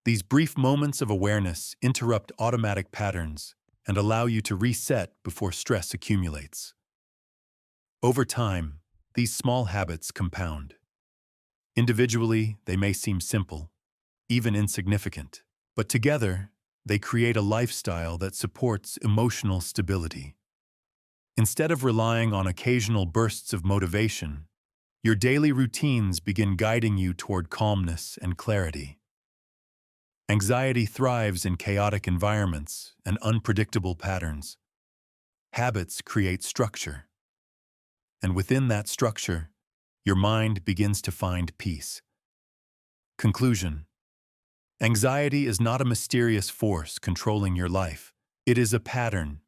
These brief moments of awareness interrupt automatic patterns and allow you to reset before stress accumulates. Over time, these small habits compound. Individually, they may seem simple, even insignificant, but together, they create a lifestyle that supports emotional stability. Instead of relying on occasional bursts of motivation, your daily routines begin guiding you toward calmness and clarity. Anxiety thrives in chaotic environments and unpredictable patterns. Habits create structure. And within that structure, your mind begins to find peace. Conclusion: anxiety is not a mysterious force controlling your life. It is a pattern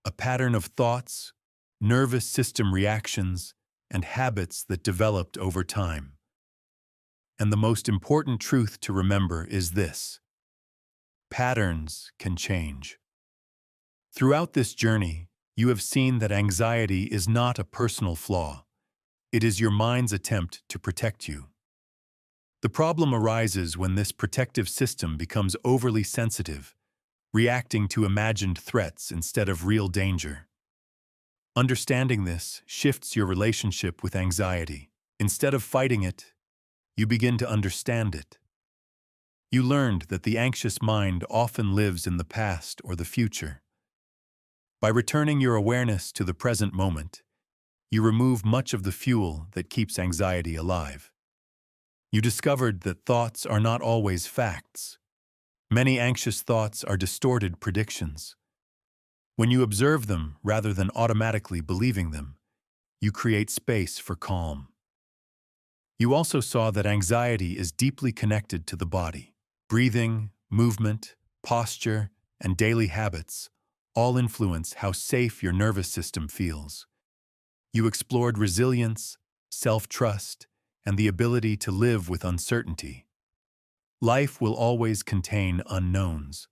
of thoughts, nervous system reactions, and habits that developed over time. And the most important truth to remember is this: patterns can change. Throughout this journey, you have seen that anxiety is not a personal flaw. It is your mind's attempt to protect you. The problem arises when this protective system becomes overly sensitive, reacting to imagined threats instead of real danger. Understanding this shifts your relationship with anxiety. Instead of fighting it, you begin to understand it. You learned that the anxious mind often lives in the past or the future. By returning your awareness to the present moment, you remove much of the fuel that keeps anxiety alive. You discovered that thoughts are not always facts. Many anxious thoughts are distorted predictions. When you observe them rather than automatically believing them, you create space for calm. You also saw that anxiety is deeply connected to the body. Breathing, movement, posture, and daily habits all influence how safe your nervous system feels. You explored resilience, self-trust, and the ability to live with uncertainty. Life will always contain unknowns,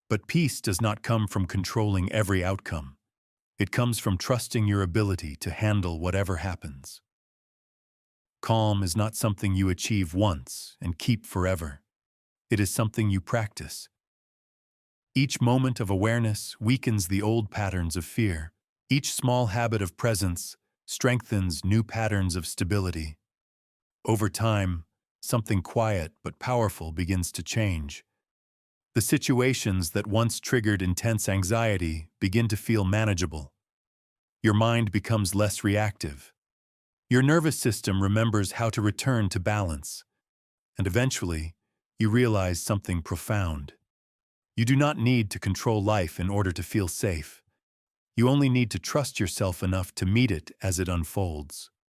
but peace does not come from controlling every outcome. It comes from trusting your ability to handle whatever happens. Calm is not something you achieve once and keep forever. It is something you practice. Each moment of awareness weakens the old patterns of fear. Each small habit of presence strengthens new patterns of stability. Over time, something quiet but powerful begins to change. The situations that once triggered intense anxiety begin to feel manageable. Your mind becomes less reactive. Your nervous system remembers how to return to balance. And eventually, you realize something profound. You do not need to control life in order to feel safe. You only need to trust yourself enough to meet it as it unfolds.